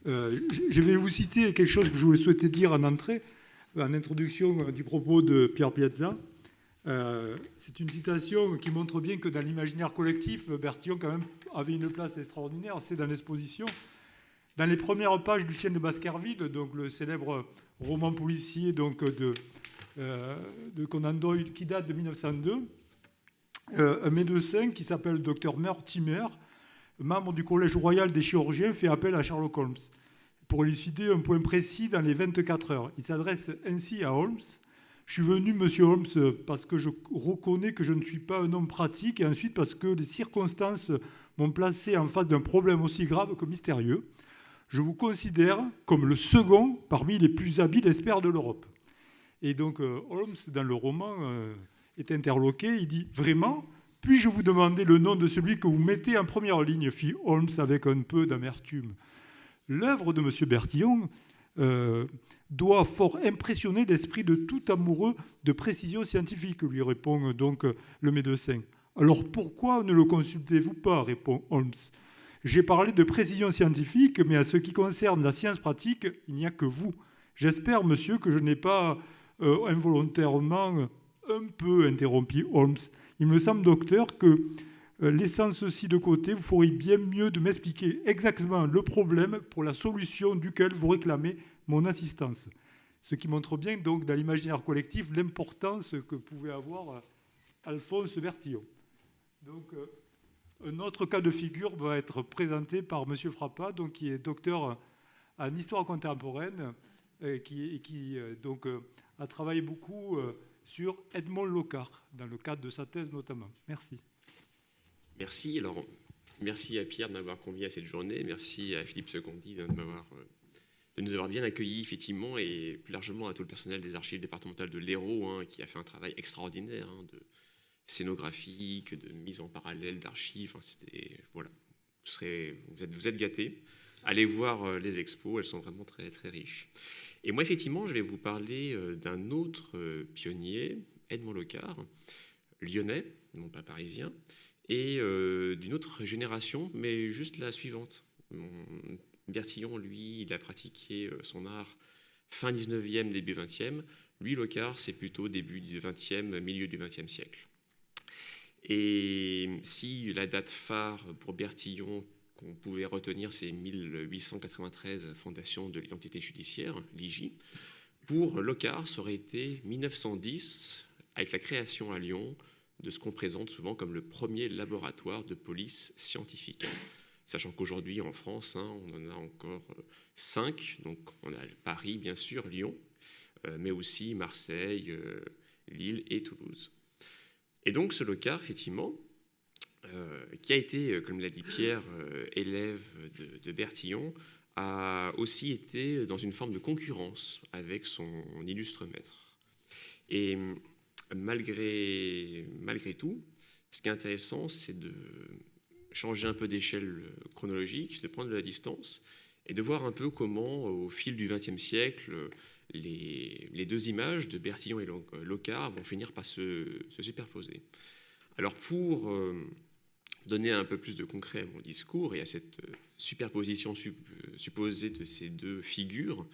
Je vais vous citer quelque chose que je souhaitais dire en entrée, en introduction du propos de Pierre Piazza. C'est une citation qui montre bien que dans l'imaginaire collectif, Bertillon quand même avait une place extraordinaire. C'est dans l'exposition. Dans les premières pages du Chien de Baskerville, donc le célèbre roman policier donc de Conan Doyle qui date de 1902, un médecin qui s'appelle Dr Mortimer, membre du Collège royal des chirurgiens, fait appel à Sherlock Holmes pour élucider un point précis dans les 24 heures. Il s'adresse ainsi à Holmes. Je suis venu, monsieur Holmes, parce que je reconnais que je ne suis pas un homme pratique, et ensuite parce que les circonstances m'ont placé en face d'un problème aussi grave que mystérieux. Je vous considère comme le second parmi les plus habiles experts de l'Europe. Et donc Holmes, dans le roman, est interloqué. Il dit « Vraiment ? Puis-je vous demander le nom de celui que vous mettez en première ligne ?» fit Holmes avec un peu d'amertume. L'œuvre de M. Bertillon doit fort impressionner l'esprit de tout amoureux de précision scientifique, lui répond donc le médecin. Alors pourquoi ne le consultez-vous pas, répond Holmes. J'ai parlé de précision scientifique, mais à ce qui concerne la science pratique, il n'y a que vous. J'espère, monsieur, que je n'ai pas involontairement un peu interrompu Holmes. Il me semble, docteur, que laissant ceci de côté, vous feriez bien mieux de m'expliquer exactement le problème pour la solution duquel vous réclamez mon assistance. Ce qui montre bien, donc, dans l'imaginaire collectif, l'importance que pouvait avoir Alphonse Bertillon. Donc, un autre cas de figure va être présenté par M. Frappat, donc, qui est docteur en histoire contemporaine et qui donc, a travaillé beaucoup sur Edmond Locard, dans le cadre de sa thèse notamment. Merci. Merci. Alors, merci à Pierre de m'avoir convié à cette journée. Merci à Philippe Secondi de nous avoir bien accueillis, effectivement, et plus largement à tout le personnel des archives départementales de l'Hérault, qui a fait un travail extraordinaire de scénographique, de mise en parallèle d'archives. Voilà. Vous êtes gâtés. Allez voir les expos, elles sont vraiment très, très riches. Et moi, effectivement, je vais vous parler d'un autre pionnier, Edmond Locard, lyonnais, non pas parisien, et d'une autre génération, mais juste la suivante. Bertillon, lui, il a pratiqué son art fin 19e, début 20e. Lui, Locard, c'est plutôt début du 20e, milieu du 20e siècle. Et si la date phare pour Bertillon qu'on pouvait retenir, c'est 1893, fondation de l'identité judiciaire, l'IJ, pour Locard, ça aurait été 1910, avec la création à Lyon de ce qu'on présente souvent comme le premier laboratoire de police scientifique. Sachant qu'aujourd'hui, en France, on en a encore 5. Donc, on a Paris, bien sûr, Lyon, mais aussi Marseille, Lille et Toulouse. Et donc, ce Locard, effectivement, qui a été, comme l'a dit Pierre, élève de Bertillon, a aussi été dans une forme de concurrence avec son illustre maître. Et malgré tout, ce qui est intéressant, c'est de changer un peu d'échelle chronologique, de prendre de la distance et de voir un peu comment, au fil du XXe siècle, les deux images de Bertillon et Locard vont finir par se superposer. Alors pour donner un peu plus de concret à mon discours et à cette superposition supposée de ces deux figures,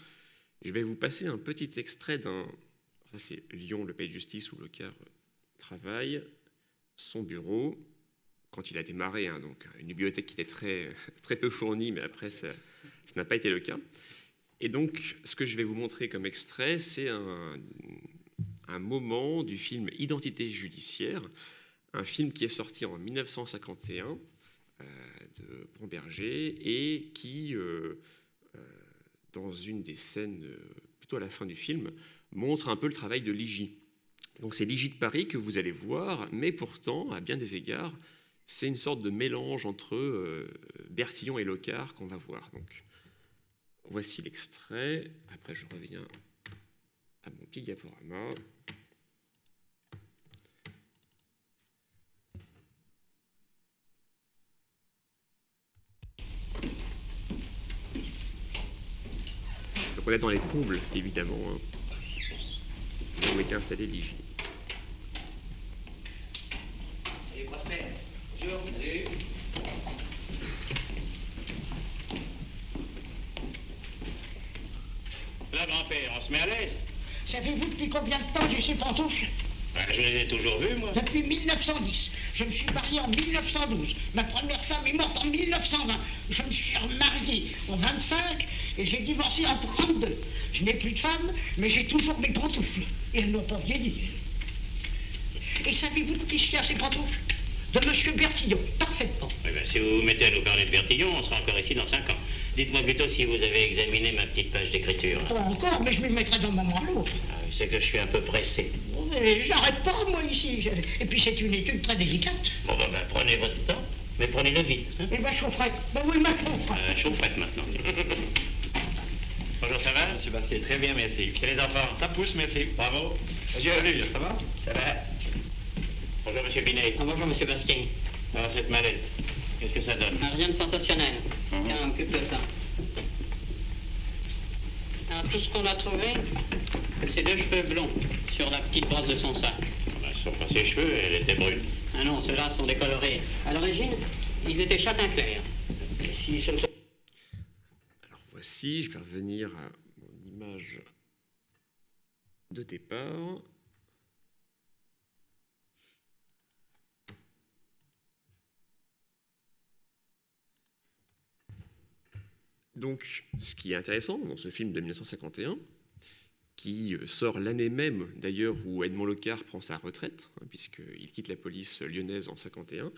je vais vous passer un petit extrait d'un... Ça c'est Lyon, le pays de justice où Locard travaille, son bureau, quand il a démarré, donc une bibliothèque qui était très, très peu fournie, mais après ça n'a pas été le cas. Et donc, ce que je vais vous montrer comme extrait, c'est un moment du film Identité judiciaire, un film qui est sorti en 1951 de Bromberger et qui, dans une des scènes, plutôt à la fin du film, montre un peu le travail de l'IJ. Donc c'est l'IJ de Paris que vous allez voir, mais pourtant, à bien des égards, c'est une sorte de mélange entre Bertillon et Locard qu'on va voir. Donc, voici l'extrait. Après, je reviens à mon petit diaporama. Donc, on est dans les combles, évidemment, où était installé l'IJ. Là, grand-père, on se met à l'aise. Savez-vous depuis combien de temps j'ai ces pantoufles? Je les ai toujours vus, moi. Depuis 1910. Je me suis marié en 1912. Ma première femme est morte en 1920. Je me suis remarié en 25 et j'ai divorcé en 32. Je n'ai plus de femme, mais j'ai toujours mes pantoufles. Et elles n'ont pas vieilli. Et savez-vous de qui a ces pantoufles? De Monsieur Bertillon, parfaitement. Eh ben, si vous vous mettez à nous parler de Bertillon, on sera encore ici dans 5 ans. Dites-moi plutôt si vous avez examiné ma petite page d'écriture. Pas encore, mais je m'y mettrai d'un moment à l'autre. C'est que je suis un peu pressé. Mais j'arrête pas, moi, ici. Et puis c'est une étude très délicate. Bon, ben, prenez votre temps, mais prenez-le vite. Hein. Eh ben, chaufferette. Ben oui, maintenant, frère. Chaufferette, maintenant. Bonjour, ça va? Monsieur Basquier, très bien, merci. Et les enfants? Ça pousse, merci. Bravo. Monsieur Lulu, ça va? Ça va? Bonjour, monsieur Binet. Bonjour, monsieur Basquin. Alors, cette mallette, qu'est-ce que ça donne? Rien de sensationnel. Tiens, occupe de ça. Alors, tout ce qu'on a trouvé, c'est 2 cheveux blonds sur la petite brosse de son sac. Ben, ce sont pas ses cheveux, elle était brune. Ah non, ceux-là sont décolorés. À l'origine, ils étaient châtain clair. Et si ce ne sont... Alors voici, je vais revenir à mon image de départ. Donc, ce qui est intéressant dans ce film de 1951, qui sort l'année même d'ailleurs où Edmond Locard prend sa retraite, puisqu'il quitte la police lyonnaise en 1951,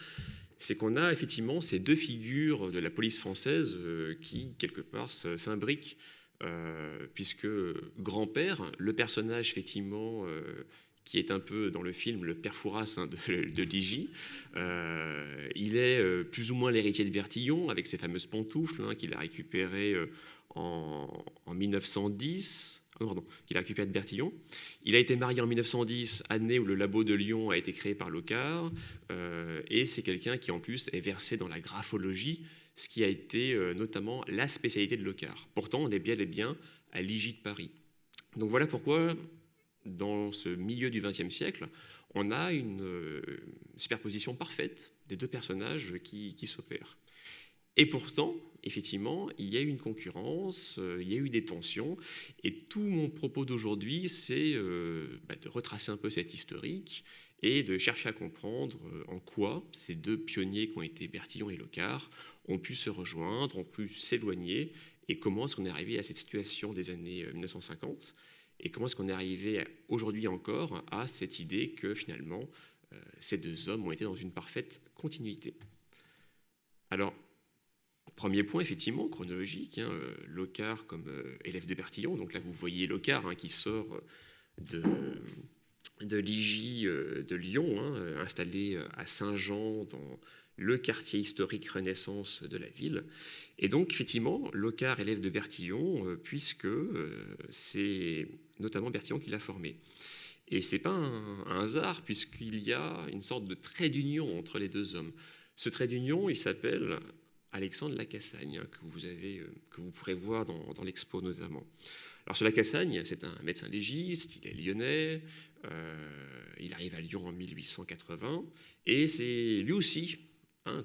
c'est qu'on a effectivement ces 2 figures de la police française qui, quelque part, s'imbriquent, puisque Grand-Père, le personnage effectivement qui est un peu dans le film le père Fouras de Ligy, il est plus ou moins l'héritier de Bertillon avec ses fameuses pantoufles qu'il a récupérées en 1910. Pardon, qu'il a récupéré de Bertillon. Il a été marié en 1910, année où le labo de Lyon a été créé par Locard, et c'est quelqu'un qui en plus est versé dans la graphologie, ce qui a été notamment la spécialité de Locard. Pourtant, on est bel et bien à Ligy de Paris. Donc voilà pourquoi, dans ce milieu du XXe siècle, on a une superposition parfaite des 2 personnages qui s'opèrent. Et pourtant, effectivement, il y a eu une concurrence, il y a eu des tensions, et tout mon propos d'aujourd'hui, c'est de retracer un peu cette historique et de chercher à comprendre en quoi ces 2 pionniers qui ont été Bertillon et Locard ont pu se rejoindre, ont pu s'éloigner, et comment est-ce qu'on est arrivé à cette situation des années 1950, et comment est-ce qu'on est arrivé aujourd'hui encore à cette idée que finalement, ces 2 hommes ont été dans une parfaite continuité. Alors, premier point, effectivement, chronologique, Locard comme élève de Bertillon. Donc là, vous voyez Locard qui sort de Ligy, de Lyon, installé à Saint-Jean, dans le quartier historique Renaissance de la ville. Et donc, effectivement, Locard, élève de Bertillon, puisque c'est notamment Bertillon qui l'a formé. Et ce n'est pas un hasard, puisqu'il y a une sorte de trait d'union entre les 2 hommes. Ce trait d'union, il s'appelle Alexandre Lacassagne, que vous pourrez voir dans l'expo notamment. Alors ce Lacassagne, c'est un médecin légiste, il est lyonnais, il arrive à Lyon en 1880, et c'est lui aussi,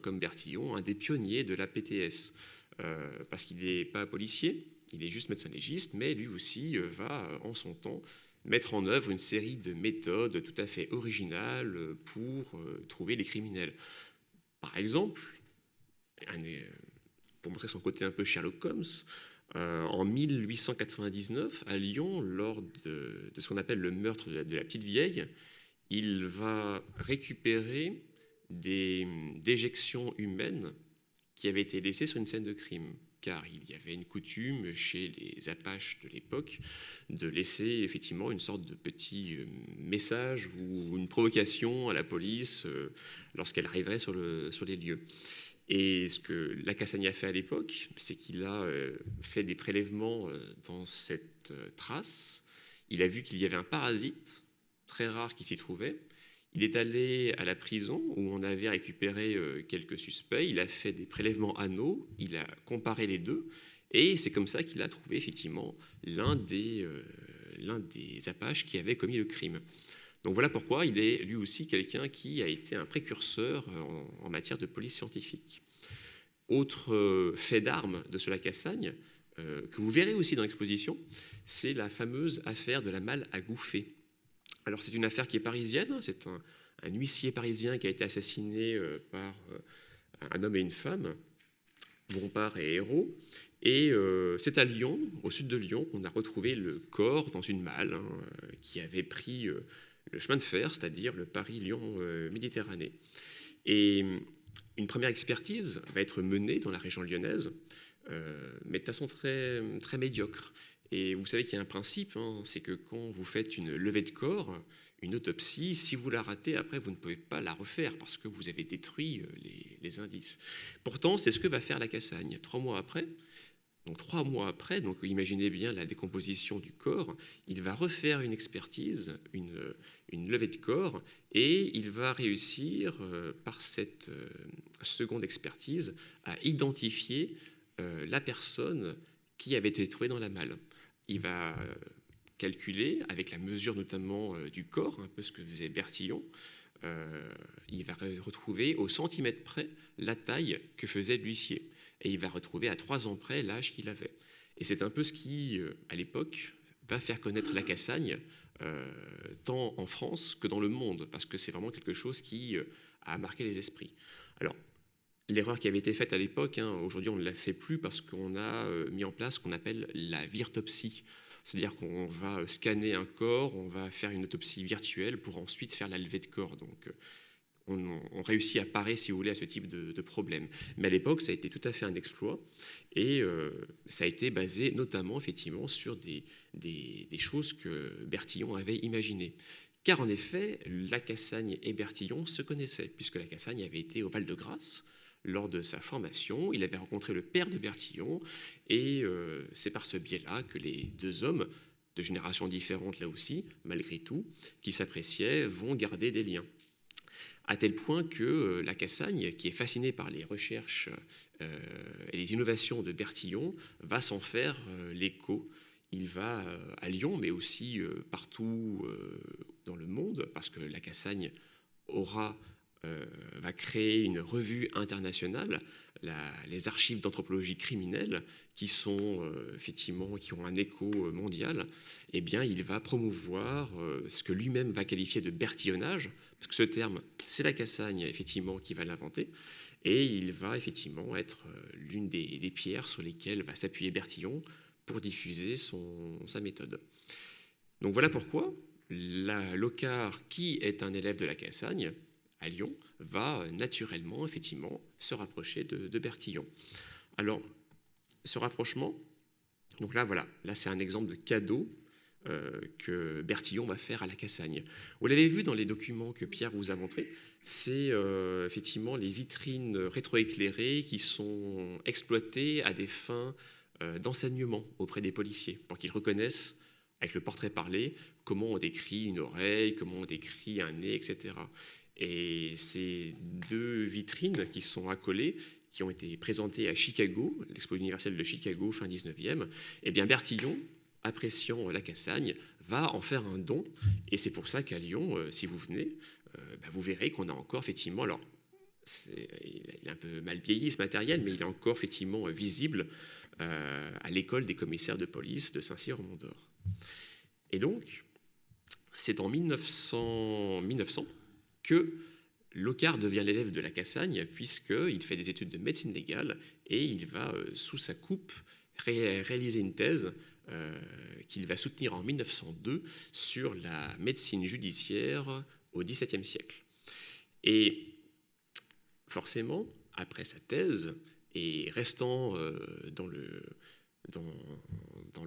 comme Bertillon, un des pionniers de la PTS, parce qu'il n'est pas policier, il est juste médecin légiste, mais lui aussi va, en son temps, mettre en œuvre une série de méthodes tout à fait originales pour trouver les criminels. Par exemple, pour montrer son côté un peu Sherlock Holmes, en 1899, à Lyon, lors de ce qu'on appelle le meurtre de la petite vieille, il va récupérer des déjections humaines qui avaient été laissées sur une scène de crime, car il y avait une coutume chez les Apaches de l'époque de laisser effectivement une sorte de petit message ou une provocation à la police lorsqu'elle arriverait sur les lieux. Et ce que Lacassagne a fait à l'époque, c'est qu'il a fait des prélèvements dans cette trace. Il a vu qu'il y avait un parasite très rare qui s'y trouvait. Il est allé à la prison où on avait récupéré quelques suspects. Il a fait des prélèvements anneaux. Il a comparé les 2. Et c'est comme ça qu'il a trouvé effectivement l'un des Apaches qui avait commis le crime. Donc voilà pourquoi il est lui aussi quelqu'un qui a été un précurseur en matière de police scientifique. Autre fait d'armes de ce Lacassagne, que vous verrez aussi dans l'exposition, c'est la fameuse affaire de la Malle à Gouffé. Alors c'est une affaire qui est parisienne, c'est un huissier parisien qui a été assassiné par un homme et une femme, Bompard et Hérault, et c'est à Lyon, au sud de Lyon, qu'on a retrouvé le corps dans une malle qui avait pris le chemin de fer, c'est-à-dire le Paris-Lyon-Méditerranée. Et une première expertise va être menée dans la région lyonnaise, mais de façon très, très médiocre. Et vous savez qu'il y a un principe, c'est que quand vous faites une levée de corps, une autopsie, si vous la ratez, après, vous ne pouvez pas la refaire parce que vous avez détruit les indices. Pourtant, c'est ce que va faire la Cassagne. 3 mois après, donc imaginez bien la décomposition du corps, il va refaire une expertise, une levée de corps, et il va réussir, par cette seconde expertise, à identifier la personne qui avait été trouvée dans la malle. Il va calculer, avec la mesure notamment du corps, un peu ce que faisait Bertillon, il va retrouver au centimètre près la taille que faisait l'huissier. Et il va retrouver à 3 ans près l'âge qu'il avait. Et c'est un peu ce qui, à l'époque, va faire connaître la Cassagne, tant en France que dans le monde, parce que c'est vraiment quelque chose qui a marqué les esprits. Alors, l'erreur qui avait été faite à l'époque, aujourd'hui on ne la fait plus parce qu'on a mis en place ce qu'on appelle la virtopsie. C'est-à-dire qu'on va scanner un corps, on va faire une autopsie virtuelle pour ensuite faire la levée de corps. Donc, on réussit à parer, si vous voulez, à ce type de problème. Mais à l'époque, ça a été tout à fait un exploit et ça a été basé notamment, effectivement, sur des choses que Bertillon avait imaginées. Car en effet, la Cassagne et Bertillon se connaissaient, puisque la Cassagne avait été au Val-de-Grâce lors de sa formation. Il avait rencontré le père de Bertillon et c'est par ce biais-là que les 2 hommes, de générations différentes là aussi, malgré tout, qui s'appréciaient, vont garder des liens. À tel point que la Cassagne, qui est fascinée par les recherches et les innovations de Bertillon, va s'en faire l'écho. Il va à Lyon, mais aussi partout dans le monde, parce que la Cassagne va créer une revue internationale, les archives d'anthropologie criminelle, qui sont effectivement, qui ont un écho mondial. Eh bien, il va promouvoir ce que lui-même va qualifier de bertillonnage, parce que ce terme, c'est la Cassagne effectivement qui va l'inventer, et il va effectivement être l'une des pierres sur lesquelles va s'appuyer Bertillon pour diffuser sa méthode. Donc voilà pourquoi Locard, qui est un élève de la Cassagne à Lyon, va naturellement, effectivement, se rapprocher de Bertillon. Alors, ce rapprochement, donc là, voilà, là c'est un exemple de cadeau que Bertillon va faire à la Cassagne. Vous l'avez vu dans les documents que Pierre vous a montrés, c'est effectivement les vitrines rétroéclairées qui sont exploitées à des fins d'enseignement auprès des policiers, pour qu'ils reconnaissent, avec le portrait parlé, comment on décrit une oreille, comment on décrit un nez, etc. Et ces 2 vitrines qui sont accolées, qui ont été présentées à Chicago, l'Expo universelle de Chicago, fin 19e, eh bien Bertillon, appréciant la Cassagne, va en faire un don. Et c'est pour ça qu'à Lyon, si vous venez, vous verrez qu'on a encore effectivement... Alors, il est un peu mal vieilli ce matériel, mais il est encore effectivement visible à l'école des commissaires de police de Saint-Cyr-au-Mont-d'Or. Et donc, c'est en 1900 que Locard devient l'élève de la Cassagne, puisqu'il fait des études de médecine légale et il va, sous sa coupe, réaliser une thèse qu'il va soutenir en 1902 sur la médecine judiciaire au XVIIe siècle. Et forcément, après sa thèse, et restant dans le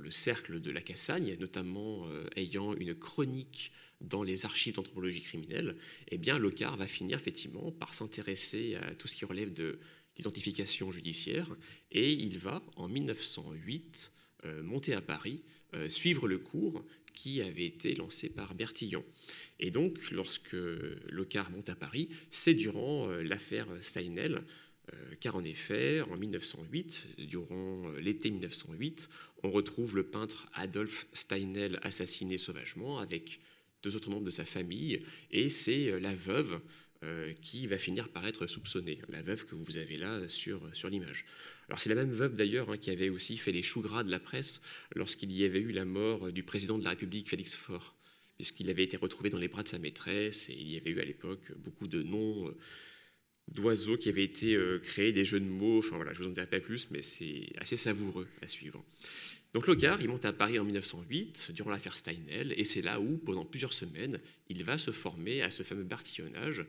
cercle de la Cassagne, notamment ayant une chronique dans les archives d'anthropologie criminelle, eh bien Locard va finir effectivement par s'intéresser à tout ce qui relève de l'identification judiciaire, et il va, en 1908, monter à Paris, suivre le cours qui avait été lancé par Bertillon. Et donc, lorsque Locard monte à Paris, c'est durant l'affaire Steinel, car en effet, en 1908, durant l'été 1908, on retrouve le peintre Adolphe Steinel assassiné sauvagement avec 2 autres membres de sa famille, et c'est la veuve qui va finir par être soupçonnée, la veuve que vous avez là sur l'image. Alors c'est la même veuve d'ailleurs qui avait aussi fait les choux gras de la presse lorsqu'il y avait eu la mort du président de la République, Félix Faure, puisqu'il avait été retrouvé dans les bras de sa maîtresse, et il y avait eu à l'époque beaucoup de noms d'oiseaux qui avaient été créés, des jeux de mots, enfin voilà, je vous en dirai pas plus, mais c'est assez savoureux à suivre. Donc Locard, il monte à Paris en 1908, durant l'affaire Steinel, et c'est là où, pendant plusieurs semaines, il va se former à ce fameux bartillonnage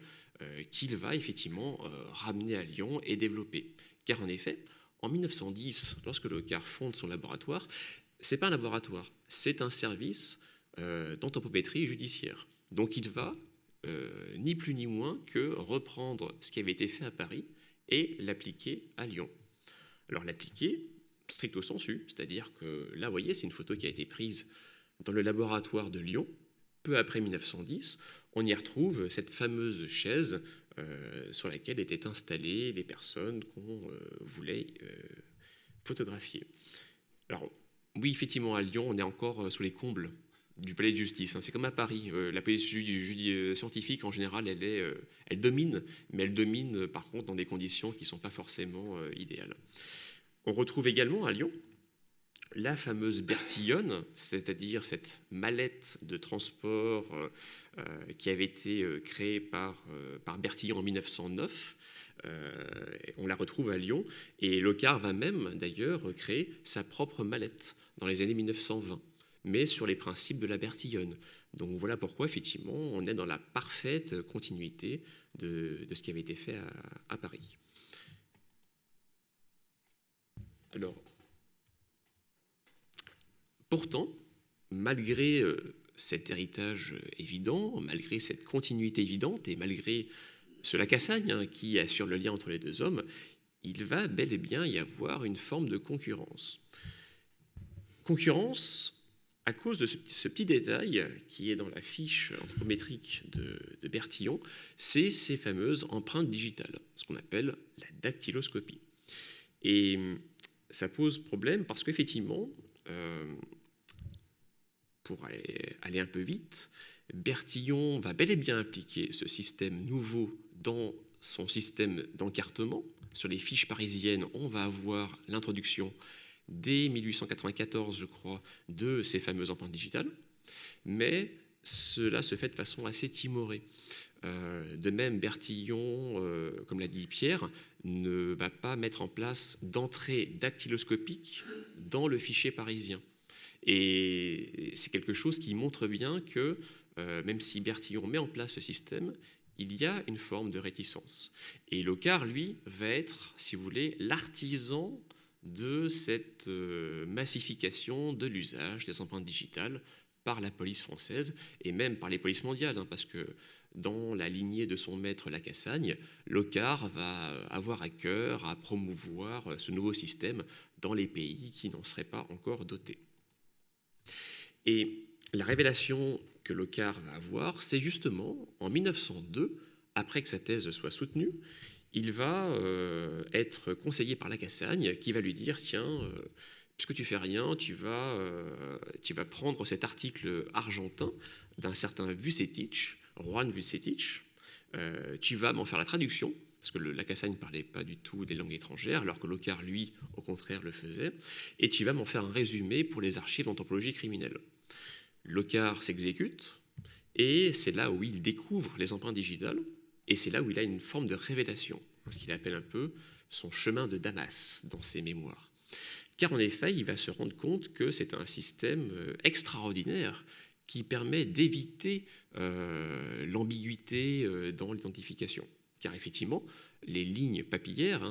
qu'il va effectivement ramener à Lyon et développer. Car en effet, en 1910, lorsque Locard fonde son laboratoire, c'est pas un laboratoire, c'est un service d'anthropométrie judiciaire. Donc il va, ni plus ni moins que reprendre ce qui avait été fait à Paris et l'appliquer à Lyon. Alors l'appliquer stricto sensu, c'est-à-dire que là, vous voyez, c'est une photo qui a été prise dans le laboratoire de Lyon, peu après 1910. On y retrouve cette fameuse chaise sur laquelle étaient installées les personnes qu'on voulait photographier. Alors, oui, effectivement, à Lyon, on est encore sous les combles du palais de justice. C'est comme à Paris. La police scientifique, en général, elle domine, mais elle domine, par contre, dans des conditions qui ne sont pas forcément idéales. On retrouve également à Lyon la fameuse Bertillonne, c'est-à-dire cette mallette de transport qui avait été créée par Bertillon en 1909. On la retrouve à Lyon, et Locard va même d'ailleurs créer sa propre mallette dans les années 1920, mais sur les principes de la Bertillonne. Donc voilà pourquoi effectivement on est dans la parfaite continuité de ce qui avait été fait à Paris. Alors, pourtant, malgré cet héritage évident, malgré cette continuité évidente et malgré ce Lacassagne qui assure le lien entre les deux hommes, il va bel et bien y avoir une forme de concurrence. Concurrence à cause de ce petit détail qui est dans la fiche anthropométrique de Bertillon, c'est ces fameuses empreintes digitales, ce qu'on appelle la dactyloscopie. Et ça pose problème parce qu'effectivement, pour aller un peu vite, Bertillon va bel et bien appliquer ce système nouveau dans son système d'encartement. Sur les fiches parisiennes, on va avoir l'introduction dès 1894, je crois, de ces fameuses empreintes digitales, mais cela se fait de façon assez timorée. De même, Bertillon, comme l'a dit Pierre, ne va pas mettre en place d'entrée dactyloscopique dans le fichier parisien. Et c'est quelque chose qui montre bien que, même si Bertillon met en place ce système, il y a une forme de réticence. Et Locard, lui, va être, si vous voulez, l'artisan de cette massification de l'usage des empreintes digitales par la police française et même par les polices mondiales, parce que dans la lignée de son maître Lacassagne, Locard va avoir à cœur à promouvoir ce nouveau système dans les pays qui n'en seraient pas encore dotés. Et la révélation que Locard va avoir, c'est justement en 1902, après que sa thèse soit soutenue, il va être conseillé par Lacassagne qui va lui dire « Tiens, puisque tu fais rien, tu vas prendre cet article argentin d'un certain Vucetich, Juan Vucetich, tu vas m'en faire la traduction, parce que Lacassagne ne parlait pas du tout des langues étrangères, alors que Locard, lui, au contraire, le faisait, et tu vas m'en faire un résumé pour les archives d'anthropologie criminelle. » Locard s'exécute, et c'est là où il découvre les empreintes digitales, et c'est là où il a une forme de révélation, ce qu'il appelle un peu son chemin de Damas dans ses mémoires. Car en effet, il va se rendre compte que c'est un système extraordinaire qui permet d'éviter l'ambiguïté dans l'identification. Car effectivement, les lignes papillaires,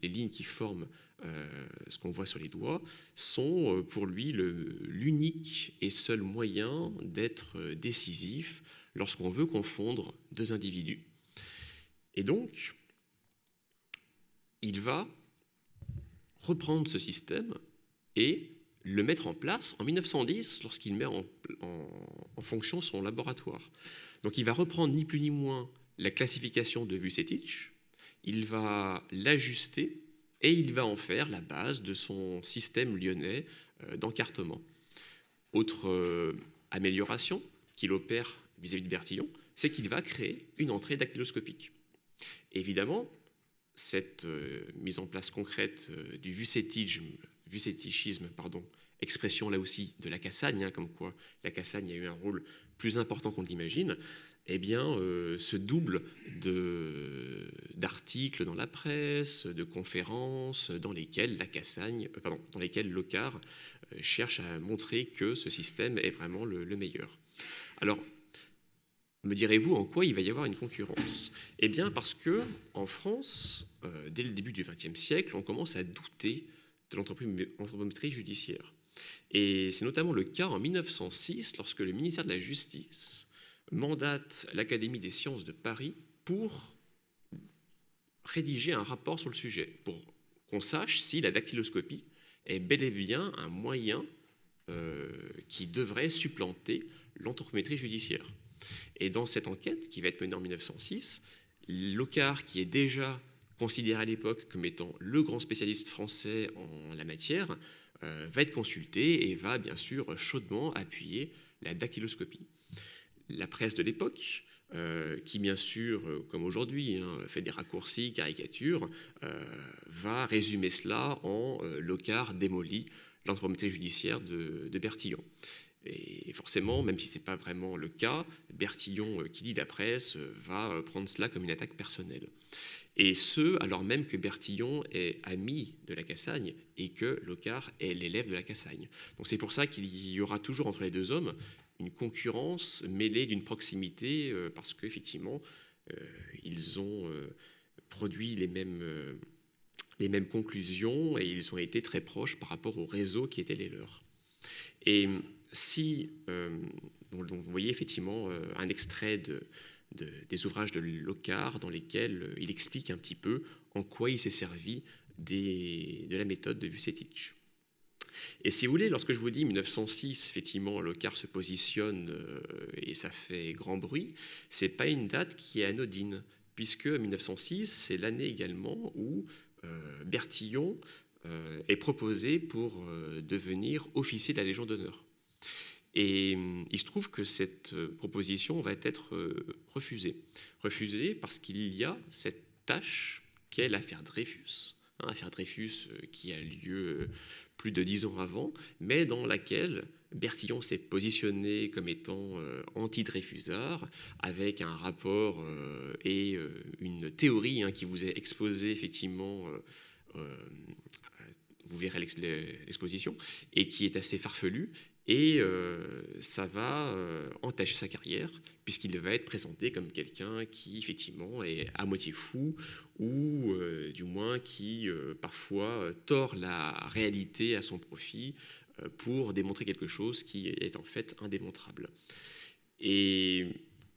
les lignes qui forment ce qu'on voit sur les doigts, sont pour lui l'unique et seul moyen d'être décisif lorsqu'on veut confondre deux individus. Et donc, il va reprendre ce système et le mettre en place en 1910 lorsqu'il met en fonction son laboratoire. Donc il va reprendre ni plus ni moins la classification de Vucetich, il va l'ajuster et il va en faire la base de son système lyonnais d'encartement. Autre amélioration qu'il opère vis-à-vis de Bertillon, c'est qu'il va créer une entrée dactyloscopique. Évidemment, cette mise en place concrète du vucétichisme, expression là aussi de la Cassagne, comme quoi la Cassagne a eu un rôle plus important qu'on l'imagine, eh bien, se double d'articles dans la presse, de conférences dans lesquelles Locard cherche à montrer que ce système est vraiment le meilleur. Alors, me direz-vous en quoi il va y avoir une concurrence? Eh bien, parce que en France, dès le début du XXe siècle, on commence à douter de l'anthropométrie judiciaire. Et c'est notamment le cas en 1906, lorsque le ministère de la Justice mandate l'Académie des sciences de Paris pour rédiger un rapport sur le sujet, pour qu'on sache si la dactyloscopie est bel et bien un moyen qui devrait supplanter l'anthropométrie judiciaire. Et dans cette enquête, qui va être menée en 1906, Locard, qui est déjà considéré à l'époque comme étant le grand spécialiste français en la matière, va être consulté et va bien sûr chaudement appuyer la dactyloscopie. La presse de l'époque, qui bien sûr, comme aujourd'hui, fait des raccourcis, caricatures, va résumer cela en Locard démolit l'anthropométrie judiciaire de Bertillon. Et forcément, même si ce n'est pas vraiment le cas, Bertillon, qui lit la presse, va prendre cela comme une attaque personnelle. Et ce, alors même que Bertillon est ami de la Cassagne et que Locard est l'élève de la Cassagne. Donc c'est pour ça qu'il y aura toujours entre les deux hommes une concurrence mêlée d'une proximité, parce qu'effectivement, ils ont produit les mêmes conclusions et ils ont été très proches par rapport au réseau qui était les leurs. Et si, donc vous voyez effectivement un extrait des ouvrages de Locard dans lesquels il explique un petit peu en quoi il s'est servi de la méthode de Vucetich. Et si vous voulez, lorsque je vous dis 1906, effectivement, Locard se positionne et ça fait grand bruit, c'est pas une date qui est anodine, puisque 1906, c'est l'année également où Bertillon est proposé pour devenir officier de la Légion d'honneur. Et il se trouve que cette proposition va être refusée. Refusée parce qu'il y a cette tâche qu'est l'affaire Dreyfus. L'affaire Dreyfus qui a lieu plus de 10 ans avant, mais dans laquelle Bertillon s'est positionné comme étant anti-Dreyfusard, avec un rapport et une théorie qui vous est exposée effectivement, vous verrez l'exposition, et qui est assez farfelue. Et ça va entacher sa carrière, puisqu'il va être présenté comme quelqu'un qui, effectivement, est à moitié fou, ou du moins qui, parfois, tord la réalité à son profit pour démontrer quelque chose qui est en fait indémontrable. Et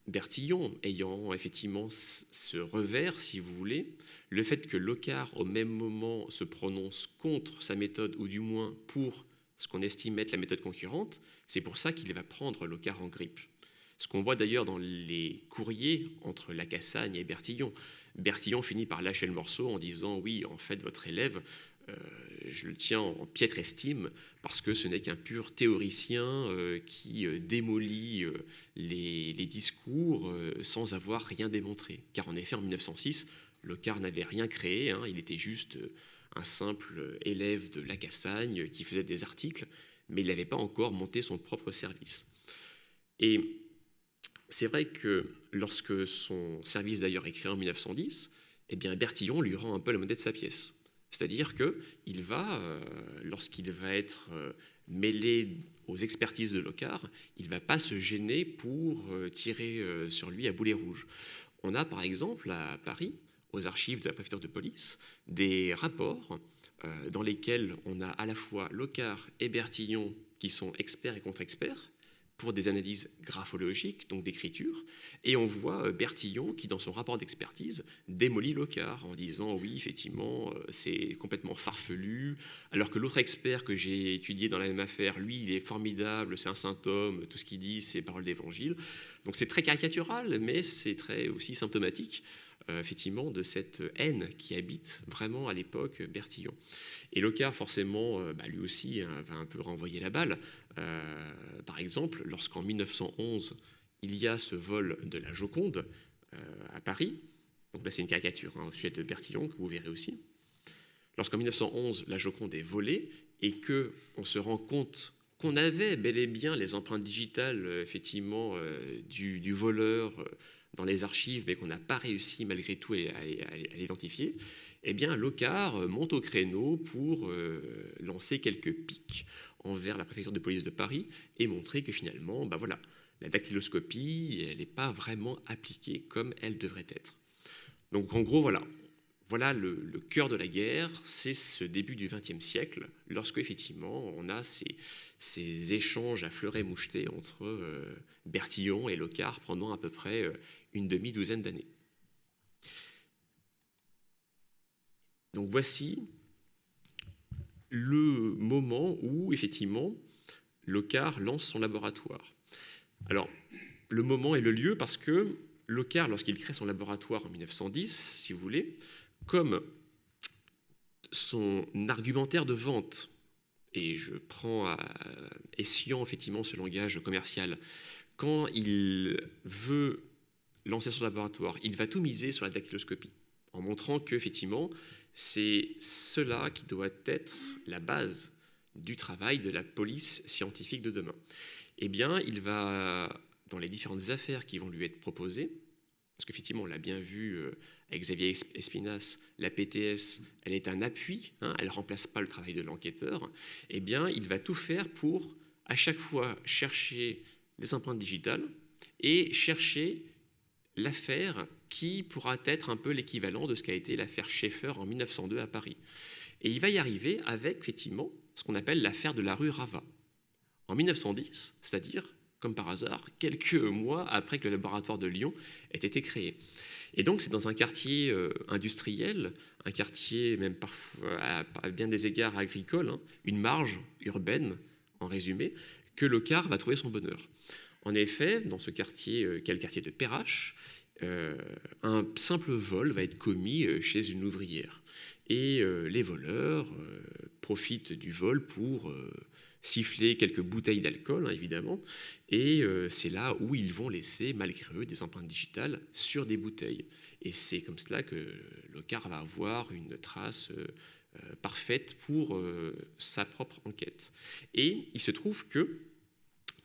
Bertillon, ayant effectivement ce revers, si vous voulez, le fait que Locard, au même moment, se prononce contre sa méthode, ou du moins pour ce qu'on estime être la méthode concurrente, c'est pour ça qu'il va prendre Locard en grippe. Ce qu'on voit d'ailleurs dans les courriers entre la Cassagne et Bertillon. Bertillon finit par lâcher le morceau en disant « Oui, en fait, votre élève, je le tiens en piètre estime parce que ce n'est qu'un pur théoricien qui démolit les discours sans avoir rien démontré. » Car en effet, en 1906, Locard n'avait rien créé, il était juste un simple élève de la Cassagne qui faisait des articles, mais il n'avait pas encore monté son propre service. Et c'est vrai que lorsque son service d'ailleurs est créé en 1910, eh bien Bertillon lui rend un peu le modèle de sa pièce. C'est-à-dire qu'il va, lorsqu'il va être mêlé aux expertises de Locard, il ne va pas se gêner pour tirer sur lui à boulet rouge. On a par exemple à Paris, aux archives de la préfecture de police, des rapports dans lesquels on a à la fois Locard et Bertillon qui sont experts et contre-experts pour des analyses graphologiques, donc d'écriture, et on voit Bertillon qui, dans son rapport d'expertise, démolit Locard en disant « oui, effectivement, c'est complètement farfelu », alors que l'autre expert que j'ai étudié dans la même affaire, lui, il est formidable, c'est un saint homme, tout ce qu'il dit, c'est paroles d'évangile. Donc c'est très caricatural, mais c'est très aussi symptomatique effectivement de cette haine qui habite vraiment à l'époque Bertillon. Et Locard forcément lui aussi va un peu renvoyer la balle. Par exemple, lorsqu'en 1911 il y a ce vol de la Joconde à Paris. Donc là, c'est une caricature au sujet de Bertillon, que vous verrez aussi. Lorsqu'en 1911, la Joconde est volée et qu'on se rend compte qu'on avait bel et bien les empreintes digitales, effectivement, du voleur dans les archives, mais qu'on n'a pas réussi malgré tout à l'identifier, eh bien, Locard monte au créneau pour lancer quelques piques envers la préfecture de police de Paris et montrer que finalement, ben voilà, la dactyloscopie, elle n'est pas vraiment appliquée comme elle devrait être. Donc, en gros, voilà le cœur de la guerre, c'est ce début du XXe siècle, lorsque effectivement on a ces échanges à fleuret moucheté entre Bertillon et Locard pendant à peu près une demi-douzaine d'années. Donc voici le moment où effectivement Locard lance son laboratoire. Alors le moment et le lieu parce que Locard, lorsqu'il crée son laboratoire en 1910, si vous voulez, comme son argumentaire de vente, et je prends à escient effectivement ce langage commercial, quand il veut lancer son laboratoire, il va tout miser sur la dactyloscopie, en montrant qu'effectivement, c'est cela qui doit être la base du travail de la police scientifique de demain. Eh bien, il va, dans les différentes affaires qui vont lui être proposées, parce qu'effectivement, on l'a bien vu avec Xavier Espinasse, la PTS, elle est un appui, elle ne remplace pas le travail de l'enquêteur, eh bien, il va tout faire pour, à chaque fois, chercher les empreintes digitales et chercher l'affaire qui pourra être un peu l'équivalent de ce qu'a été l'affaire Schaeffer en 1902 à Paris. Et il va y arriver avec, effectivement, ce qu'on appelle l'affaire de la rue Rava. En 1910, c'est-à-dire, comme par hasard, quelques mois après que le laboratoire de Lyon ait été créé. Et donc, c'est dans un quartier industriel, un quartier même parfois, à bien des égards agricole, une marge urbaine, en résumé, que Locard va trouver son bonheur. En effet, dans ce quartier, qui est le quartier de Perrache, un simple vol va être commis chez une ouvrière. Et les voleurs profitent du vol pour siffler quelques bouteilles d'alcool, évidemment, et c'est là où ils vont laisser, malgré eux, des empreintes digitales sur des bouteilles. Et c'est comme cela que Locard va avoir une trace parfaite pour sa propre enquête. Et il se trouve que,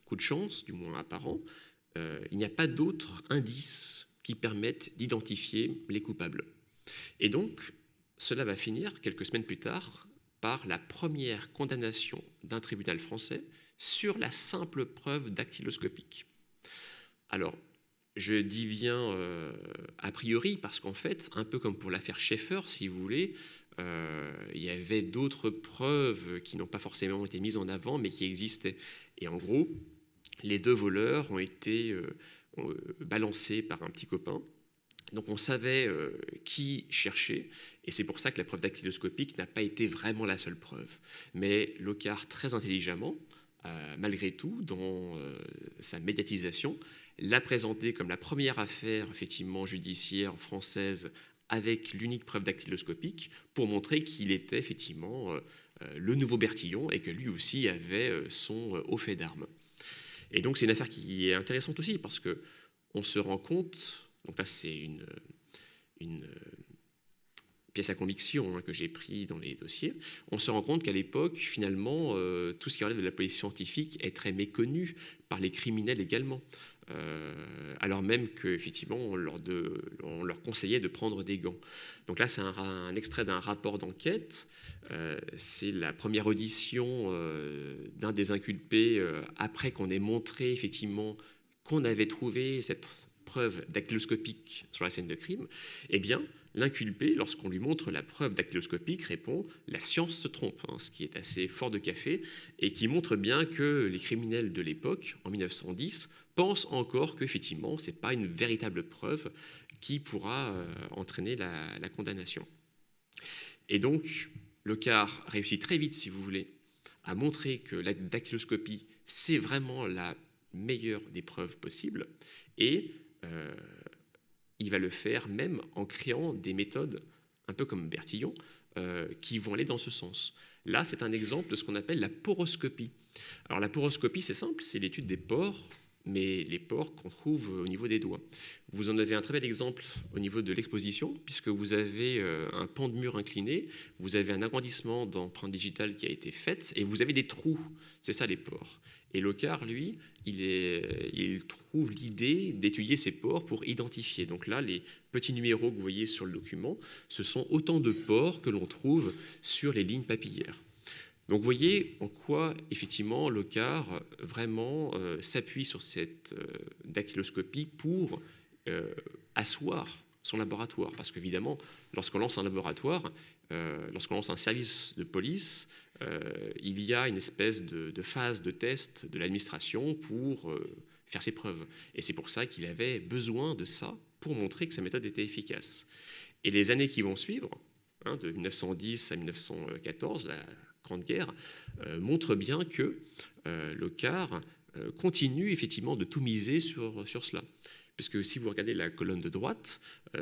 coup de chance, du moins apparent, il n'y a pas d'autres indices qui permettent d'identifier les coupables. Et donc, cela va finir, quelques semaines plus tard, par la première condamnation d'un tribunal français sur la simple preuve dactyloscopique. Alors, je dis bien a priori parce qu'en fait, un peu comme pour l'affaire Schaeffer, si vous voulez, il y avait d'autres preuves qui n'ont pas forcément été mises en avant, mais qui existaient. Et en gros, les deux voleurs ont été balancés par un petit copain. Donc on savait qui cherchait, et c'est pour ça que la preuve dactyloscopique n'a pas été vraiment la seule preuve. Mais Locard, très intelligemment, malgré tout, dans sa médiatisation, l'a présentée comme la première affaire effectivement judiciaire française avec l'unique preuve dactyloscopique pour montrer qu'il était effectivement le nouveau Bertillon et que lui aussi avait son haut fait d'armes. Et donc c'est une affaire qui est intéressante aussi parce qu'on se rend compte, donc là c'est une pièce à conviction que j'ai pris dans les dossiers, on se rend compte qu'à l'époque, finalement, tout ce qui relève de la police scientifique est très méconnu par les criminels également. Alors même qu'effectivement, on leur conseillait de prendre des gants. Donc là, c'est un extrait d'un rapport d'enquête. C'est la première audition d'un des inculpés après qu'on ait montré effectivement qu'on avait trouvé cette preuve dactyloscopique sur la scène de crime. Eh bien, l'inculpé, lorsqu'on lui montre la preuve dactyloscopique, répond « la science se trompe », ce qui est assez fort de café et qui montre bien que les criminels de l'époque, en 1910, pensent encore qu'effectivement, ce n'est pas une véritable preuve qui pourra entraîner la condamnation. Et donc, Locard réussit très vite, si vous voulez, à montrer que la dactyloscopie, c'est vraiment la meilleure des preuves possibles, et il va le faire même en créant des méthodes, un peu comme Bertillon, qui vont aller dans ce sens. Là, c'est un exemple de ce qu'on appelle la poroscopie. Alors la poroscopie, c'est simple, c'est l'étude des pores mais les pores qu'on trouve au niveau des doigts. Vous en avez un très bel exemple au niveau de l'exposition, puisque vous avez un pan de mur incliné, vous avez un agrandissement d'empreinte digitale qui a été faite, et vous avez des trous. C'est ça les pores. Et Locard, lui, il trouve l'idée d'étudier ces pores pour identifier. Donc là, les petits numéros que vous voyez sur le document, ce sont autant de pores que l'on trouve sur les lignes papillaires. Donc vous voyez en quoi, effectivement, Locard vraiment s'appuie sur cette dactyloscopie pour asseoir son laboratoire. Parce qu'évidemment, lorsqu'on lance un laboratoire, lorsqu'on lance un service de police, il y a une espèce de phase de test de l'administration pour faire ses preuves. Et c'est pour ça qu'il avait besoin de ça pour montrer que sa méthode était efficace. Et les années qui vont suivre, de 1910 à 1914, la Grande Guerre, montrent bien que Locard continue effectivement de tout miser sur cela. Puisque si vous regardez la colonne de droite,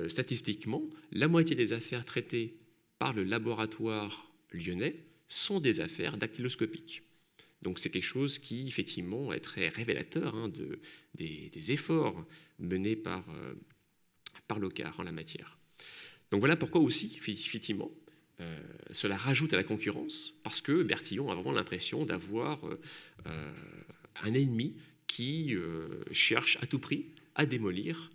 statistiquement, la moitié des affaires traitées par le laboratoire lyonnais sont des affaires dactyloscopiques. Donc c'est quelque chose qui, effectivement, est très révélateur des efforts menés par Locard en la matière. Donc voilà pourquoi aussi, effectivement, cela rajoute à la concurrence, parce que Bertillon a vraiment l'impression d'avoir un ennemi qui cherche à tout prix à démolir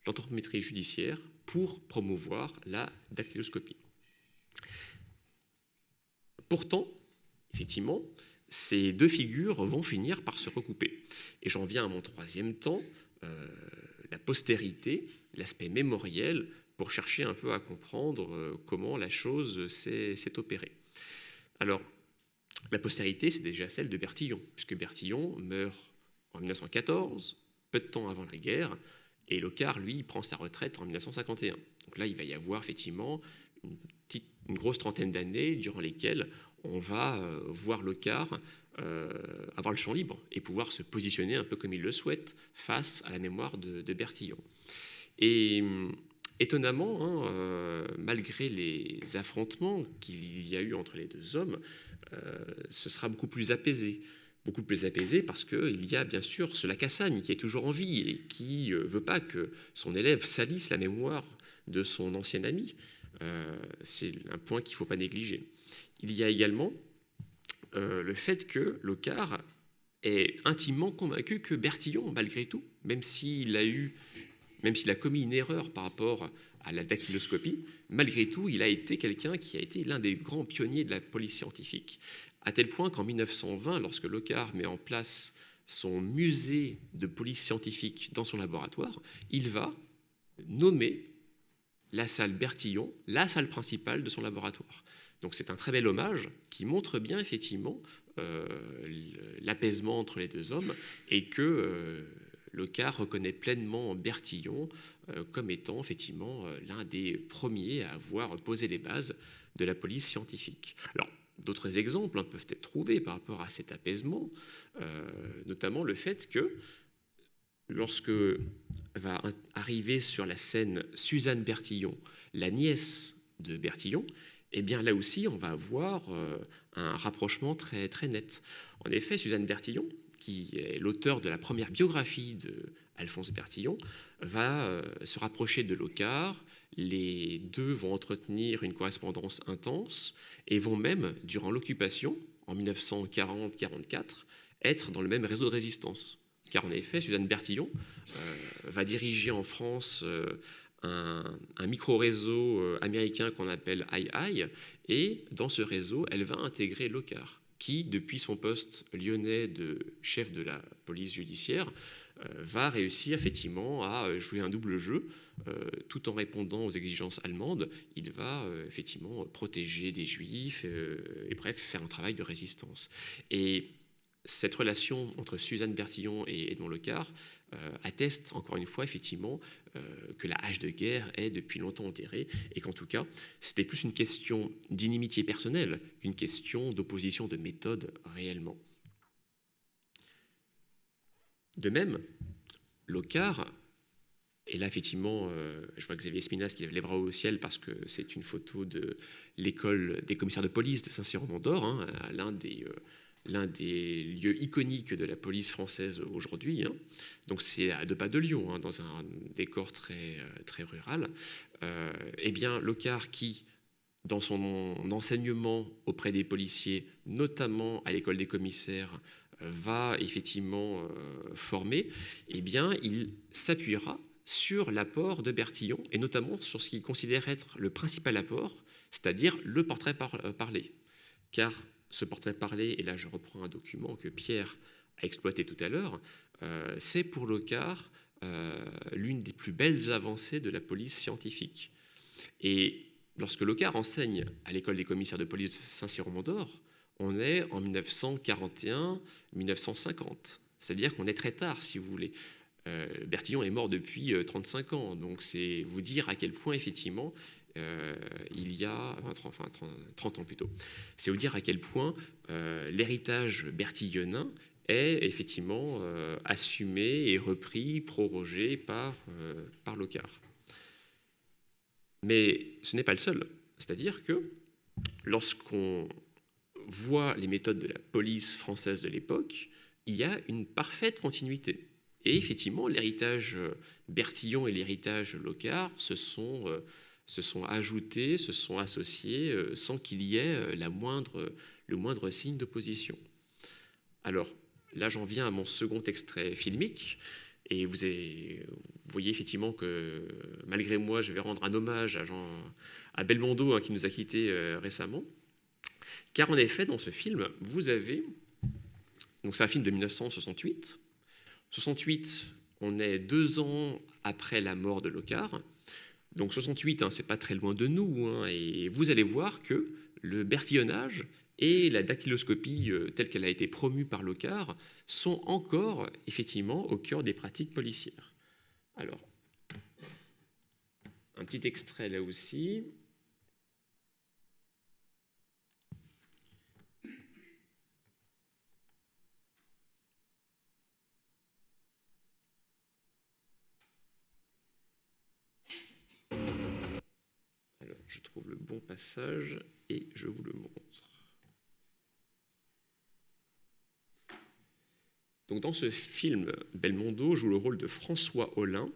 l'anthropométrie judiciaire pour promouvoir la dactyloscopie. Pourtant, effectivement, ces deux figures vont finir par se recouper. Et j'en viens à mon troisième temps, la postérité, l'aspect mémoriel, pour chercher un peu à comprendre comment la chose s'est opérée. Alors, la postérité, c'est déjà celle de Bertillon, puisque Bertillon meurt en 1914, peu de temps avant la guerre, et Locard, lui, prend sa retraite en 1951. Donc là, il va y avoir effectivement une grosse trentaine d'années durant lesquelles on va voir Locard avoir le champ libre et pouvoir se positionner un peu comme il le souhaite face à la mémoire de Bertillon. Et étonnamment, malgré les affrontements qu'il y a eu entre les deux hommes, ce sera beaucoup plus apaisé. Beaucoup plus apaisé parce qu'il y a bien sûr ce Lacassagne qui est toujours en vie et qui ne veut pas que son élève salisse la mémoire de son ancien ami. C'est un point qu'il ne faut pas négliger. Il y a également le fait que Locard est intimement convaincu que Bertillon, malgré tout, même s'il a commis une erreur par rapport à la dactyloscopie, malgré tout, il a été quelqu'un qui a été l'un des grands pionniers de la police scientifique. À tel point qu'en 1920, lorsque Locard met en place son musée de police scientifique dans son laboratoire, il va nommer la salle Bertillon, la salle principale de son laboratoire. Donc c'est un très bel hommage qui montre bien effectivement l'apaisement entre les deux hommes et que Locard reconnaît pleinement Bertillon comme étant effectivement l'un des premiers à avoir posé les bases de la police scientifique. Alors, d'autres exemples peuvent être trouvés par rapport à cet apaisement, notamment le fait que lorsque va arriver sur la scène Suzanne Bertillon, la nièce de Bertillon, eh bien là aussi on va avoir un rapprochement très, très net. En effet, Suzanne Bertillon, qui est l'auteur de la première biographie d'Alphonse Bertillon, va se rapprocher de Locard. Les deux vont entretenir une correspondance intense et vont même, durant l'occupation, en 1940-44, être dans le même réseau de résistance. Car en effet, Suzanne Bertillon va diriger en France un micro-réseau américain qu'on appelle II, et dans ce réseau, elle va intégrer Locard, qui, depuis son poste lyonnais de chef de la police judiciaire, va réussir effectivement à jouer un double jeu, tout en répondant aux exigences allemandes. Il va effectivement protéger des juifs et bref, faire un travail de résistance. Et cette relation entre Suzanne Bertillon et Edmond Locard atteste encore une fois effectivement que la hache de guerre est depuis longtemps enterrée et qu'en tout cas c'était plus une question d'inimitié personnelle qu'une question d'opposition de méthode réellement. De même, Locard, et là effectivement je vois Xavier Spinas qui lève les bras au ciel parce que c'est une photo de l'école des commissaires de police de Saint-Cyr-au-Mont-d'Or, l'un des l'un des lieux iconiques de la police française aujourd'hui. Hein. Donc c'est à 2 pas de Lyon, hein, dans un décor très, très rural. Eh bien, Locard qui, dans son enseignement auprès des policiers, notamment à l'école des commissaires, va effectivement former, eh bien, il s'appuiera sur l'apport de Bertillon, et notamment sur ce qu'il considère être le principal apport, c'est-à-dire le portrait parlé. Car ce portrait parlé, et là je reprends un document que Pierre a exploité tout à l'heure, c'est pour Locard l'une des plus belles avancées de la police scientifique. Et lorsque Locard enseigne à l'école des commissaires de police de Saint-Cyr-au-Mont-d'Or, on est en 1941-1950. C'est-à-dire qu'on est très tard, si vous voulez. Bertillon est mort depuis 35 ans, donc c'est vous dire à quel point, effectivement, il y a 30 ans plus tôt. C'est vous dire à quel point l'héritage bertillonnin est effectivement assumé et repris, prorogé par Locard. Mais ce n'est pas le seul. C'est-à-dire que lorsqu'on voit les méthodes de la police française de l'époque, il y a une parfaite continuité. Et effectivement, l'héritage Bertillon et l'héritage Locard se sont ajoutés, se sont associés sans qu'il y ait le moindre signe d'opposition. Alors, là, j'en viens à mon second extrait filmique. Et vous voyez effectivement que, malgré moi, je vais rendre un hommage à Belmondo, hein, qui nous a quittés récemment. Car en effet, dans ce film, vous avez... Donc c'est un film de 1968. 68, on est 2 ans après la mort de Locard. Donc 68, hein, c'est pas très loin de nous. Hein, et vous allez voir que le bertillonnage et la dactyloscopie telle qu'elle a été promue par Locard sont encore effectivement au cœur des pratiques policières. Alors, un petit extrait là aussi. Alors, je trouve le bon passage et je vous le montre. Donc, dans ce film, Belmondo joue le rôle de François Hollin,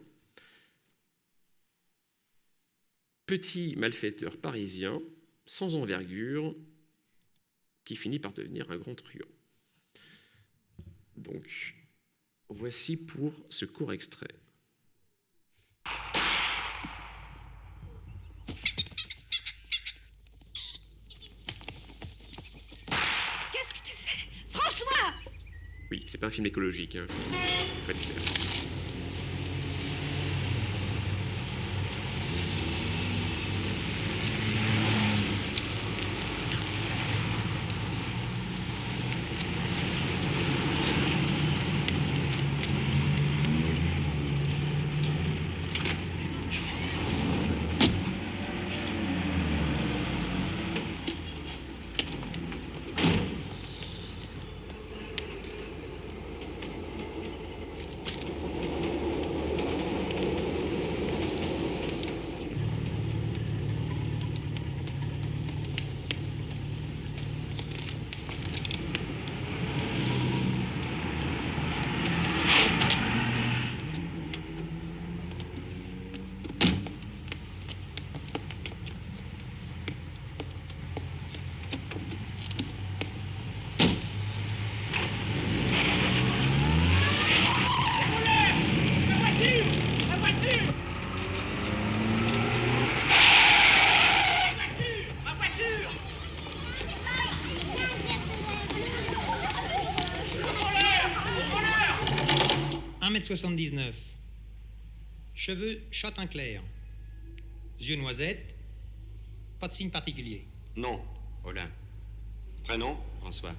petit malfaiteur parisien, sans envergure, qui finit par devenir un grand truand. Donc, voici pour ce court extrait. Qu'est-ce que tu fais? François! Oui, c'est pas un film écologique, hein, faut être clair. m. Cheveux châtain clair. Yeux noisettes. Pas de signe particulier. Non. Hollin. Prénom? François.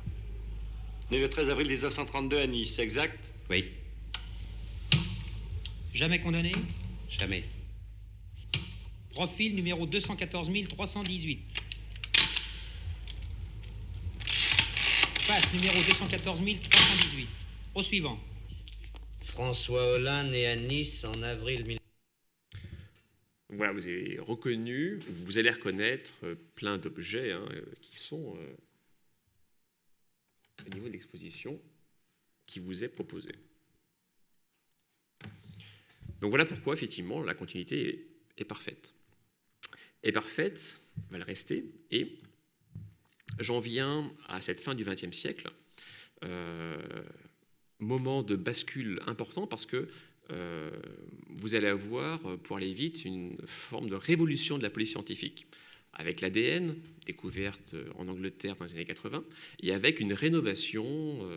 Né le 13 avril 1932 à Nice, exact? Oui. Jamais condamné. Jamais. Profil numéro 214 318. Face numéro 214 318. Au suivant. François Hollin, né à Nice en avril 19... Voilà, vous avez reconnu, vous allez reconnaître plein d'objets, hein, qui sont au niveau de l'exposition qui vous est proposée. Donc voilà pourquoi, effectivement, la continuité est parfaite. Est parfaite, va le rester, et j'en viens à cette fin du XXe siècle, moment de bascule important parce que vous allez avoir, pour aller vite, une forme de révolution de la police scientifique, avec l'ADN, découverte en Angleterre dans les années 80, et avec une rénovation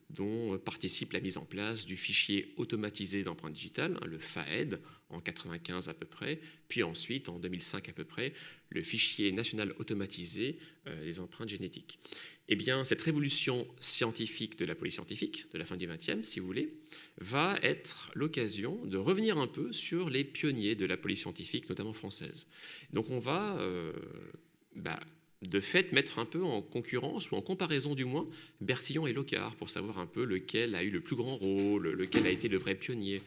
dont participe la mise en place du fichier automatisé d'empreintes digitales, le FAED, en 1995 à peu près, puis ensuite, en 2005 à peu près, le fichier national automatisé des empreintes génétiques. Eh bien, cette révolution scientifique de la police scientifique, de la fin du XXe, si vous voulez, va être l'occasion de revenir un peu sur les pionniers de la police scientifique, notamment française. Donc on va de fait mettre un peu en concurrence, ou en comparaison du moins, Bertillon et Locard, pour savoir un peu lequel a eu le plus grand rôle, lequel a été le vrai pionnier.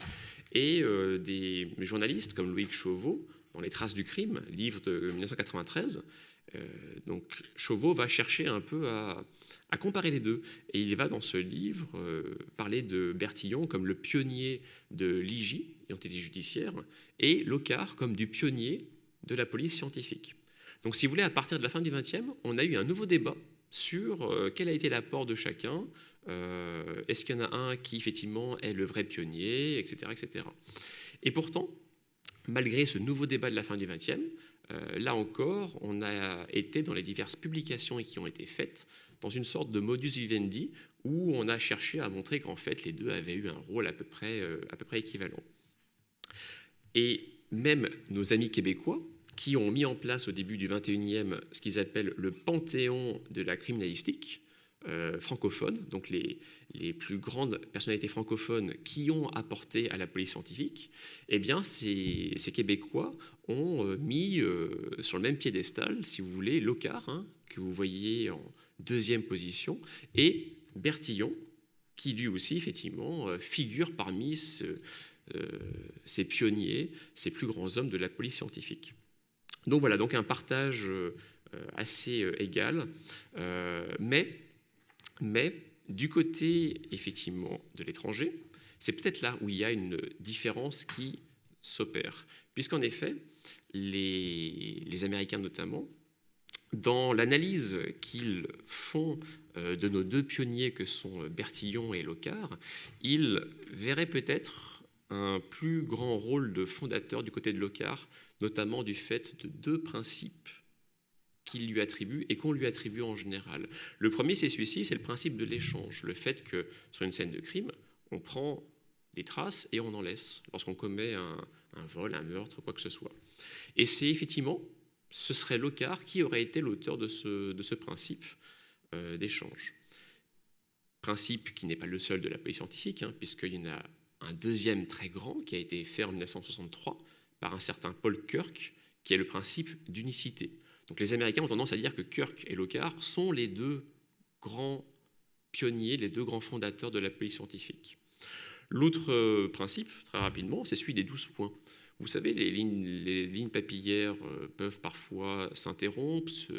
Et des journalistes comme Loïc Chauveau, dans Les Traces du crime, livre de 1993, donc Chauveau va chercher un peu à comparer les deux. Et il va, dans ce livre, parler de Bertillon comme le pionnier de l'IJ, l'identité judiciaire, et Locard comme du pionnier de la police scientifique. Donc, si vous voulez, à partir de la fin du XXe, on a eu un nouveau débat sur quel a été l'apport de chacun. Est-ce qu'il y en a un qui, effectivement, est le vrai pionnier, etc., etc. Et pourtant, malgré ce nouveau débat de la fin du XXe, là encore, on a été dans les diverses publications qui ont été faites dans une sorte de modus vivendi où on a cherché à montrer qu'en fait, les deux avaient eu un rôle à peu près équivalent. Et même nos amis québécois, qui ont mis en place au début du XXIe ce qu'ils appellent le panthéon de la criminalistique francophone, donc les plus grandes personnalités francophones qui ont apporté à la police scientifique, eh bien ces Québécois ont mis sur le même piédestal, si vous voulez, Locard, que vous voyez en deuxième position, et Bertillon, qui lui aussi, effectivement, figure parmi ces pionniers, ces plus grands hommes de la police scientifique. Donc voilà, donc un partage assez égal, mais du côté effectivement de l'étranger, c'est peut-être là où il y a une différence qui s'opère, puisqu'en effet, les Américains notamment, dans l'analyse qu'ils font de nos deux pionniers que sont Bertillon et Locard, ils verraient peut-être un plus grand rôle de fondateur du côté de Locard, notamment du fait de deux principes qu'il lui attribue et qu'on lui attribue en général. Le premier, c'est celui-ci, c'est le principe de l'échange, le fait que sur une scène de crime, on prend des traces et on en laisse lorsqu'on commet un vol, un meurtre, quoi que ce soit. Et c'est effectivement, ce serait Locard qui aurait été l'auteur de ce principe d'échange. Principe qui n'est pas le seul de la police scientifique, puisqu'il y en a un deuxième très grand qui a été fait en 1963 par un certain Paul Kirk, qui est le principe d'unicité. Donc les Américains ont tendance à dire que Kirk et Locard sont les deux grands pionniers, les deux grands fondateurs de la police scientifique. L'autre principe, très rapidement, c'est celui des 12 points. Vous savez, les lignes papillaires peuvent parfois s'interrompre, se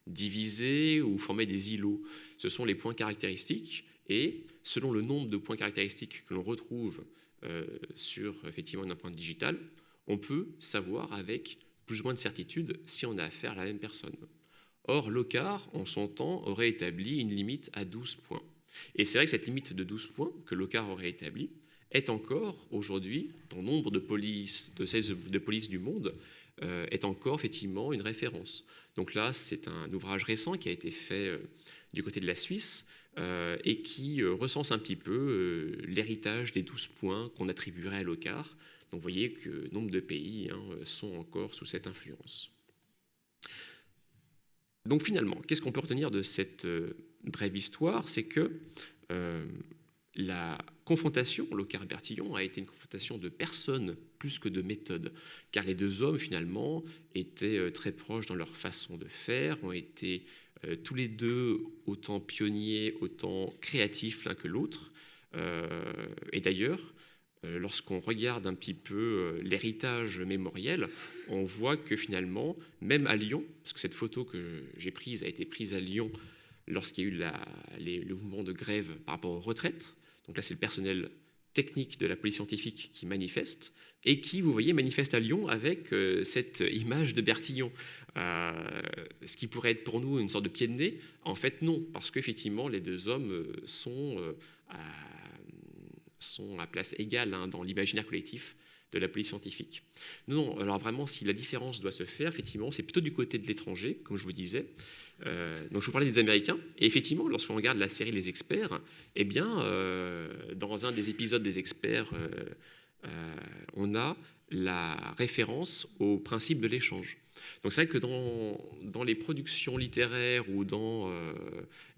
diviser ou former des îlots. Ce sont les points caractéristiques et selon le nombre de points caractéristiques que l'on retrouve sur effectivement une empreinte digitale, on peut savoir avec plus ou moins de certitude si on a affaire à la même personne. Or, Locard, en son temps, aurait établi une limite à 12 points. Et c'est vrai que cette limite de 12 points que Locard aurait établie est encore, aujourd'hui, dans nombre de polices du monde, est encore effectivement une référence. Donc là, c'est un ouvrage récent qui a été fait du côté de la Suisse et qui recense un petit peu l'héritage des 12 points qu'on attribuerait à Locard. Donc vous voyez que nombre de pays sont encore sous cette influence. Donc finalement, qu'est-ce qu'on peut retenir de cette brève histoire? C'est que la confrontation Locard-Bertillon a été une confrontation de personnes plus que de méthodes, car les deux hommes finalement étaient très proches dans leur façon de faire, ont été tous les deux autant pionniers, autant créatifs l'un que l'autre. Et d'ailleurs, lorsqu'on regarde un petit peu l'héritage mémoriel, on voit que finalement, même à Lyon, parce que cette photo que j'ai prise a été prise à Lyon lorsqu'il y a eu le mouvement de grève par rapport aux retraites. Donc là, c'est le personnel technique de la police scientifique qui manifeste et qui, vous voyez, manifeste à Lyon avec cette image de Bertillon. Ce qui pourrait être pour nous une sorte de pied de nez, en fait non, parce qu'effectivement les deux hommes sont à place égale dans l'imaginaire collectif de la police scientifique. Non, alors vraiment, si la différence doit se faire, effectivement, c'est plutôt du côté de l'étranger, comme je vous disais. Donc je vous parlais des Américains, et effectivement, lorsqu'on regarde la série Les Experts, eh bien, dans un des épisodes des Experts, on a la référence au principe de l'échange. Donc c'est vrai que dans les productions littéraires ou dans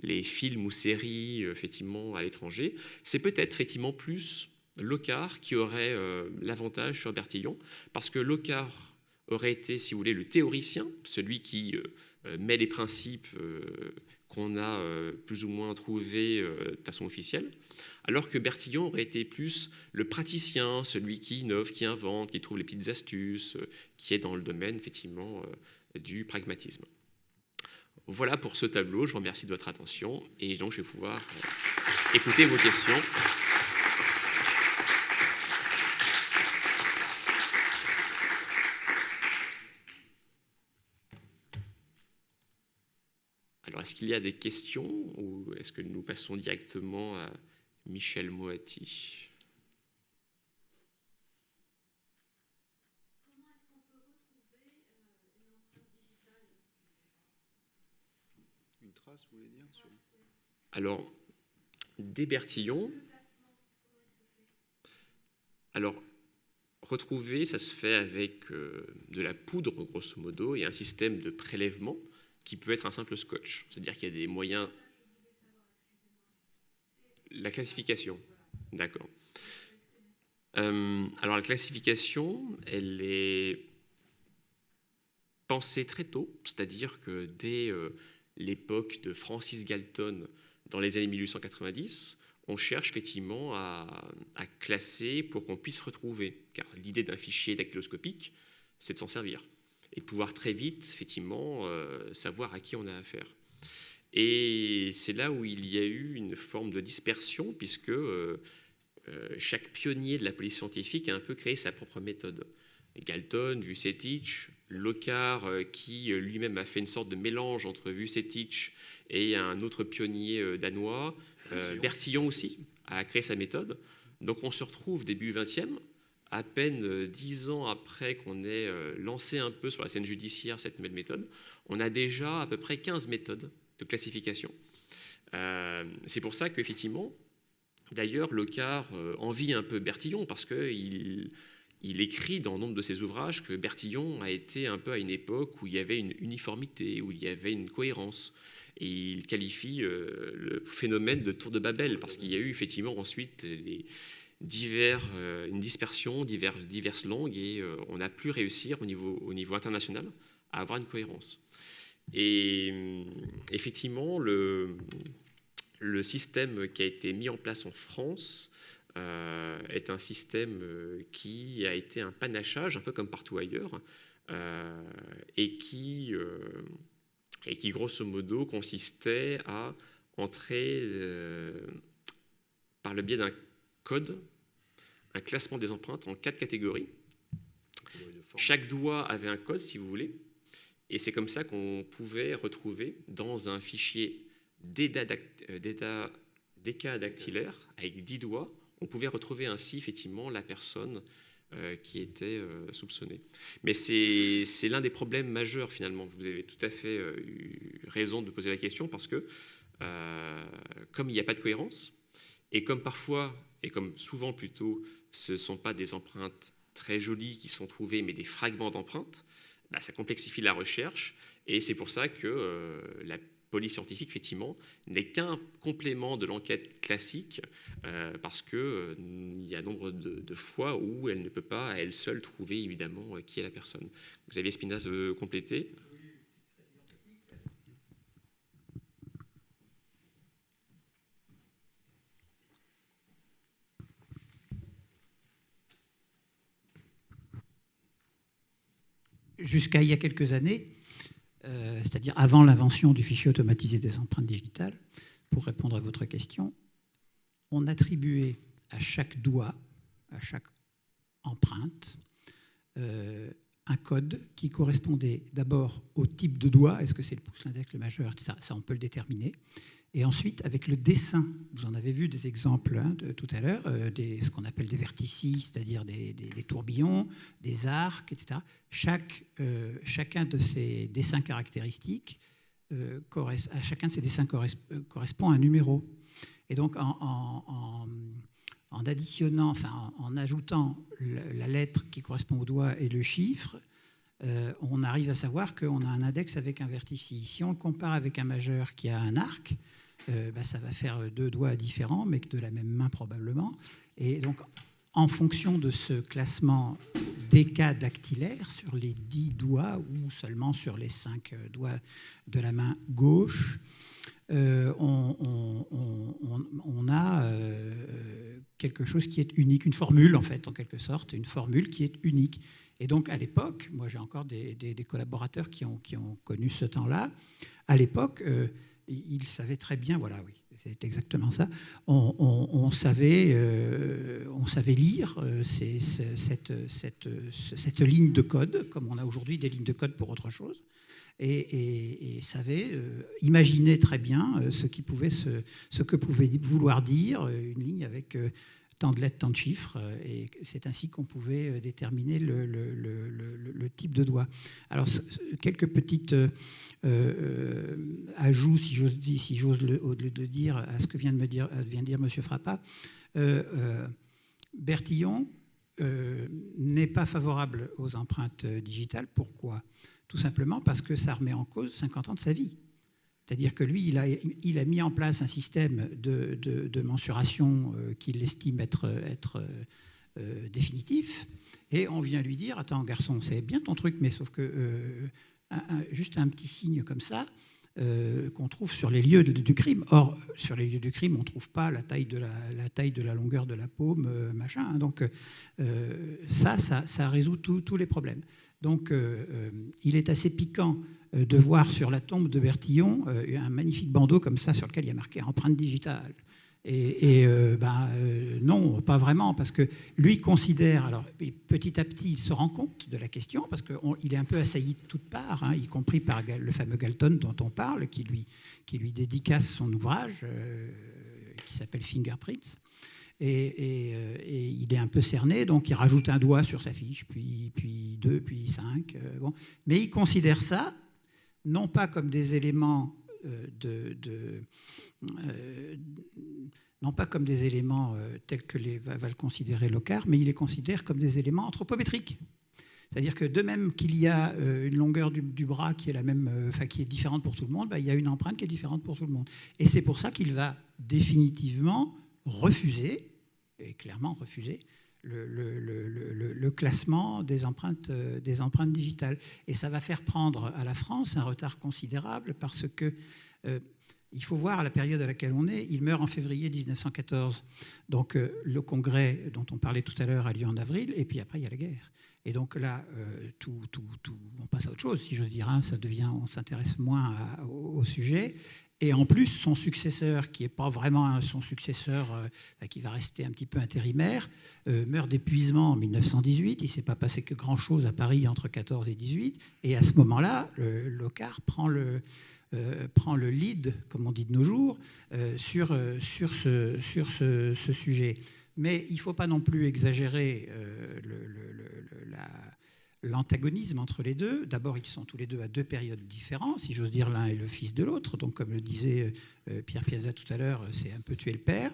les films ou séries effectivement à l'étranger, c'est peut-être effectivement plus Locard qui aurait l'avantage sur Bertillon, parce que Locard aurait été, si vous voulez, le théoricien, celui qui met les principes qu'on a plus ou moins trouvés de façon officielle, alors que Bertillon aurait été plus le praticien, celui qui innove, qui invente, qui trouve les petites astuces, qui est dans le domaine effectivement du pragmatisme. Voilà pour ce tableau, je vous remercie de votre attention et donc je vais pouvoir écouter vos questions. Alors, est-ce qu'il y a des questions ou est-ce que nous passons directement à Michel Moati? Comment est-ce qu'on peut retrouver une empreinte digitale? Une trace, vous voulez dire sur... Alors, des Bertillon. Alors, retrouver, ça se fait avec de la poudre, grosso modo, et un système de prélèvement qui peut être un simple scotch. C'est-à-dire qu'il y a des moyens... La classification, d'accord. Alors la classification, elle est pensée très tôt, c'est-à-dire que dès l'époque de Francis Galton, dans les années 1890, on cherche effectivement à classer pour qu'on puisse retrouver, car l'idée d'un fichier dactyloscopique, c'est de s'en servir et de pouvoir très vite, effectivement, savoir à qui on a affaire. Et c'est là où il y a eu une forme de dispersion, puisque chaque pionnier de la police scientifique a un peu créé sa propre méthode. Galton, Vucetich, Locard, qui lui-même a fait une sorte de mélange entre Vucetich et un autre pionnier danois, Bertillon aussi, a créé sa méthode. Donc on se retrouve début 20e, à peine 10 ans après qu'on ait lancé un peu sur la scène judiciaire cette nouvelle méthode, on a déjà à peu près 15 méthodes de classification. C'est pour ça qu'effectivement, d'ailleurs, Locard envie un peu Bertillon, parce qu'il écrit dans nombre de ses ouvrages que Bertillon a été un peu à une époque où il y avait une uniformité, où il y avait une cohérence. Et il qualifie le phénomène de tour de Babel, parce qu'il y a eu effectivement ensuite une dispersion, diverses langues, et on a pu réussir au niveau international à avoir une cohérence. Et effectivement, le système qui a été mis en place en France est un système qui a été un panachage, un peu comme partout ailleurs, et qui, grosso modo, consistait à entrer par le biais d'un code, un classement des empreintes en 4 catégories. Chaque doigt avait un code, si vous voulez, et c'est comme ça qu'on pouvait retrouver dans un fichier décadactylaire avec 10 doigts, on pouvait retrouver ainsi effectivement la personne qui était soupçonnée. Mais c'est l'un des problèmes majeurs finalement. Vous avez tout à fait eu raison de poser la question, parce que comme il n'y a pas de cohérence, et comme parfois, et comme souvent plutôt, ce ne sont pas des empreintes très jolies qui sont trouvées, mais des fragments d'empreintes, ça complexifie la recherche, et c'est pour ça que la police scientifique, effectivement, n'est qu'un complément de l'enquête classique, parce qu'il y a nombre de fois où elle ne peut pas, à elle seule, trouver, évidemment, qui est la personne. Xavier Spinaz veut compléter. Jusqu'à il y a quelques années, c'est-à-dire avant l'invention du fichier automatisé des empreintes digitales, pour répondre à votre question, on attribuait à chaque doigt, à chaque empreinte, un code qui correspondait d'abord au type de doigt, est-ce que c'est le pouce, l'index, le majeur, etc. Ça, on peut le déterminer. Et ensuite, avec le dessin, vous en avez vu des exemples tout à l'heure, ce qu'on appelle des vertices, c'est-à-dire des tourbillons, des arcs, etc. Chacun de ces dessins caractéristiques, à chacun de ces dessins correspond un numéro. Et donc, en additionnant, enfin, en ajoutant la lettre qui correspond au doigt et le chiffre, on arrive à savoir qu'on a un index avec un vertice. Si on le compare avec un majeur qui a un arc, ça va faire deux doigts différents, mais de la même main probablement. Et donc, en fonction de ce classement des cas dactylaires sur les 10 doigts ou seulement sur les 5 doigts de la main gauche, on a quelque chose qui est unique, une formule en fait, en quelque sorte, une formule qui est unique. Et donc à l'époque, moi j'ai encore des collaborateurs qui ont connu ce temps-là, à l'époque, ils savaient très bien, voilà, oui, c'est exactement ça, on savait lire cette ligne de code, comme on a aujourd'hui des lignes de code pour autre chose, et savait imaginer très bien ce que pouvait vouloir dire une ligne avec tant de lettres, tant de chiffres, et c'est ainsi qu'on pouvait déterminer le type de doigt. Alors, quelques petites ajouts, si j'ose le dire, à ce que vient de dire M. Frappat. Bertillon n'est pas favorable aux empreintes digitales. Pourquoi ? Tout simplement parce que ça remet en cause 50 ans de sa vie. C'est-à-dire que lui, il a mis en place un système de mensuration qu'il estime être définitif, et on vient lui dire « Attends, garçon, c'est bien ton truc, mais sauf que juste un petit signe comme ça, qu'on trouve sur les lieux du crime. Or, sur les lieux du crime, on ne trouve pas la taille de la longueur de la paume, machin. Hein, donc, ça résout tous les problèmes. Donc, il est assez piquant de voir sur la tombe de Bertillon un magnifique bandeau comme ça sur lequel il y a marqué « empreinte digitale ». Non, pas vraiment, parce que lui considère, alors petit à petit, il se rend compte de la question, parce qu'il est un peu assailli de toutes parts, hein, y compris par le fameux Galton dont on parle, qui lui dédicace son ouvrage, qui s'appelle Fingerprints. Et il est un peu cerné, donc il rajoute un doigt sur sa fiche, puis 2, puis 5. Bon. Mais il considère ça, non pas comme des éléments non pas comme des éléments tels que va le considérer Locard, mais il les considère comme des éléments anthropométriques. C'est-à-dire que de même qu'il y a une longueur du bras qui est la même, qui est différente pour tout le monde, il y a une empreinte qui est différente pour tout le monde. Et c'est pour ça qu'il va définitivement refuser, et clairement refuser, le classement des empreintes digitales. Et ça va faire prendre à la France un retard considérable parce que il faut voir la période à laquelle on est. Il meurt en février 1914. Donc le congrès dont on parlait tout à l'heure a lieu en avril, et puis après il y a la guerre. Et donc là, on passe à autre chose, si j'ose dire. Hein, on s'intéresse moins au sujet. Et en plus, son successeur, qui n'est pas vraiment son successeur, qui va rester un petit peu intérimaire, meurt d'épuisement en 1918. Il ne s'est pas passé que grand-chose à Paris entre 14 et 18. Et à ce moment-là, Locard prend le lead, comme on dit de nos jours, sur ce sujet. Mais il ne faut pas non plus exagérer l'antagonisme entre les deux. D'abord, ils sont tous les deux à deux périodes différentes. Si j'ose dire, l'un est le fils de l'autre. Donc, comme le disait Pierre Piazza tout à l'heure, c'est un peu tuer le père.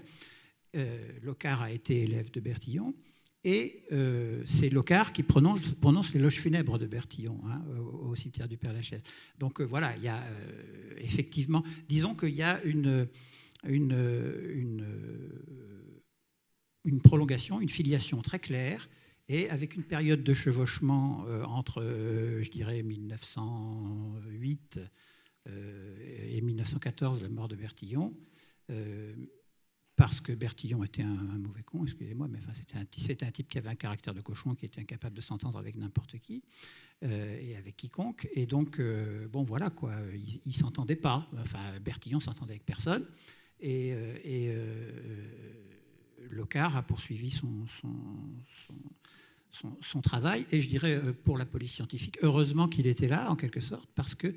Locard a été élève de Bertillon. Et c'est Locard qui prononce l'éloge funèbre de Bertillon, hein, au cimetière du Père-Lachaise. Donc voilà, il y a effectivement, disons qu'il y a une prolongation, une filiation très claire, et avec une période de chevauchement entre, je dirais, 1908 et 1914, la mort de Bertillon, parce que Bertillon était un mauvais con, excusez-moi, mais enfin, c'était un type qui avait un caractère de cochon, qui était incapable de s'entendre avec n'importe qui et avec quiconque. Et donc, bon, voilà, quoi, il ne s'entendait pas. Enfin, Bertillon s'entendait avec personne. Et Locard a poursuivi son travail. Et je dirais, pour la police scientifique, heureusement qu'il était là, en quelque sorte, parce que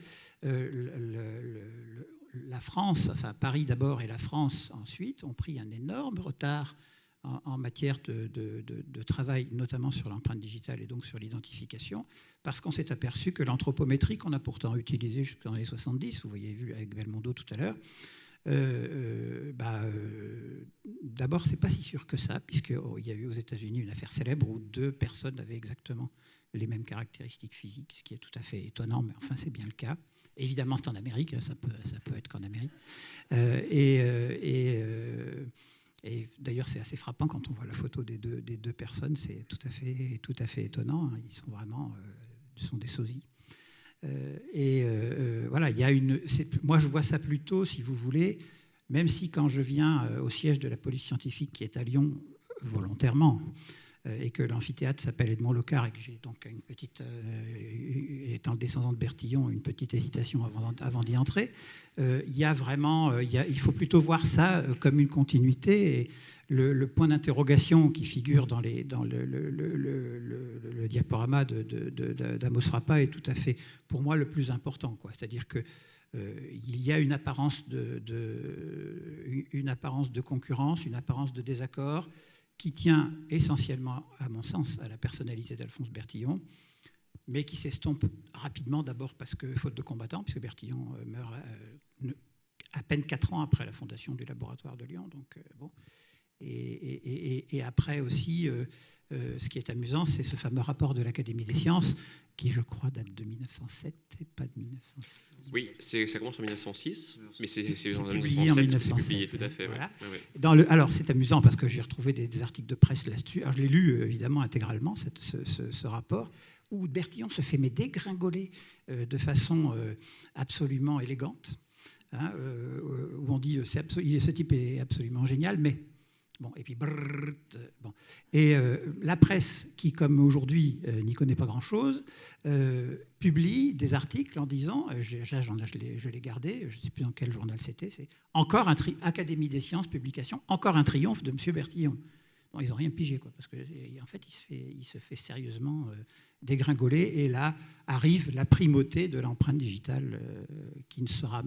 la France, enfin Paris d'abord et la France ensuite, ont pris un énorme retard en matière de travail, notamment sur l'empreinte digitale et donc sur l'identification, parce qu'on s'est aperçu que l'anthropométrie, qu'on a pourtant utilisée jusqu'en les 70, vous voyez vu avec Belmondo tout à l'heure, d'abord, c'est pas si sûr que ça, puisqu'il y a eu aux États-Unis une affaire célèbre où 2 personnes avaient exactement les mêmes caractéristiques physiques, ce qui est tout à fait étonnant, mais enfin, c'est bien le cas. Évidemment, c'est en Amérique, ça peut être qu'en Amérique. Et d'ailleurs, c'est assez frappant quand on voit la photo des deux personnes, c'est tout à fait étonnant. Ils sont vraiment des sosies. Voilà, il y a moi, je vois ça plutôt, si vous voulez, même si quand je viens au siège de la police scientifique qui est à Lyon, volontairement, et que l'amphithéâtre s'appelle Edmond Locard et que j'ai donc une petite, étant descendant de Bertillon, une petite hésitation avant d'y entrer, il y a vraiment, il faut plutôt voir ça comme une continuité. Et le point d'interrogation qui figure dans le diaporama d'Amos Rappa est tout à fait, pour moi, le plus important, quoi. C'est-à-dire que il y a une apparence de concurrence, une apparence de désaccord qui tient essentiellement, à mon sens, à la personnalité d'Alphonse Bertillon, mais qui s'estompe rapidement, d'abord parce que, faute de combattants, puisque Bertillon meurt à peine 4 ans après la fondation du laboratoire de Lyon. Donc, bon. Et après aussi, ce qui est amusant, c'est ce fameux rapport de l'Académie des sciences, qui, je crois, date de 1907 et pas de 1906. Oui, ça commence en 1906, mais c'est en publié en 1907. C'est publié, tout à fait. Voilà. Ouais. Alors, c'est amusant parce que j'ai retrouvé des articles de presse là-dessus. Alors, je l'ai lu, évidemment, intégralement, ce rapport, où Bertillon se fait dégringoler de façon absolument élégante, hein, où on dit ce type est absolument génial, mais... Bon, et puis bon. Et la presse, qui comme aujourd'hui n'y connaît pas grand-chose, publie des articles en disant, je l'ai gardé, je ne sais plus dans quel journal c'était, c'est encore Académie des sciences, publication, encore un triomphe de M. Bertillon. Bon, ils n'ont rien pigé, quoi, parce qu'en fait, il se fait sérieusement dégringoler, et là arrive la primauté de l'empreinte digitale qui ne sera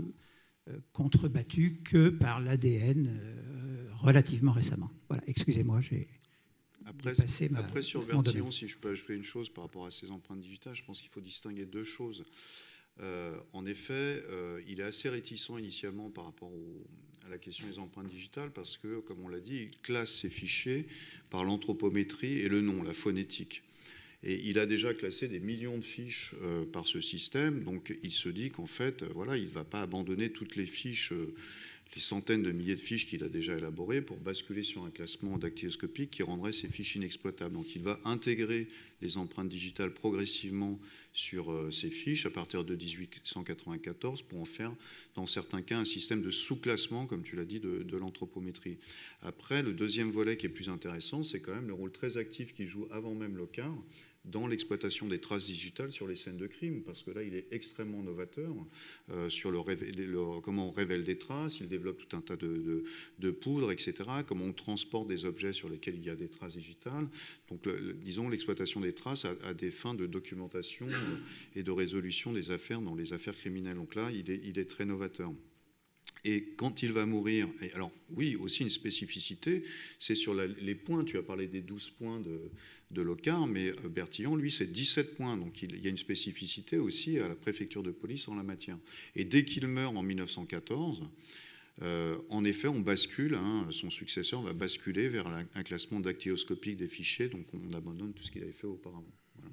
contrebattue que par l'ADN relativement récemment. Voilà, excusez-moi, j'ai dépassé ma... Après, sur Bertillon, si je peux ajouter une chose par rapport à ces empreintes digitales, je pense qu'il faut distinguer 2 choses. En effet, il est assez réticent initialement par rapport à la question des empreintes digitales parce que, comme on l'a dit, il classe ses fichiers par l'anthropométrie et le nom, la phonétique. Et il a déjà classé des millions de fiches par ce système, donc il se dit qu'en fait, voilà, il ne va pas abandonner toutes les fiches, les centaines de milliers de fiches qu'il a déjà élaborées pour basculer sur un classement dactyloscopique qui rendrait ces fiches inexploitables. Donc il va intégrer les empreintes digitales progressivement sur ces fiches à partir de 1894 pour en faire, dans certains cas, un système de sous-classement, comme tu l'as dit, de l'anthropométrie. Après, le deuxième volet qui est plus intéressant, c'est quand même le rôle très actif qu'il joue avant même Locard dans l'exploitation des traces digitales sur les scènes de crime, parce que là, il est extrêmement novateur sur comment on révèle des traces, il développe tout un tas de poudres, etc., comment on transporte des objets sur lesquels il y a des traces digitales. Donc, disons, l'exploitation des traces à des fins de documentation et de résolution des affaires dans les affaires criminelles. Donc là, il est très novateur. Et quand il va mourir, et alors oui, aussi une spécificité, c'est sur les points. Tu as parlé des 12 points de Locard, mais Bertillon, lui, c'est 17 points. Donc il y a une spécificité aussi à la préfecture de police en la matière. Et dès qu'il meurt en 1914, en effet, on bascule, son successeur va basculer vers un classement dactyloscopique des fichiers, donc on abandonne tout ce qu'il avait fait auparavant. Voilà.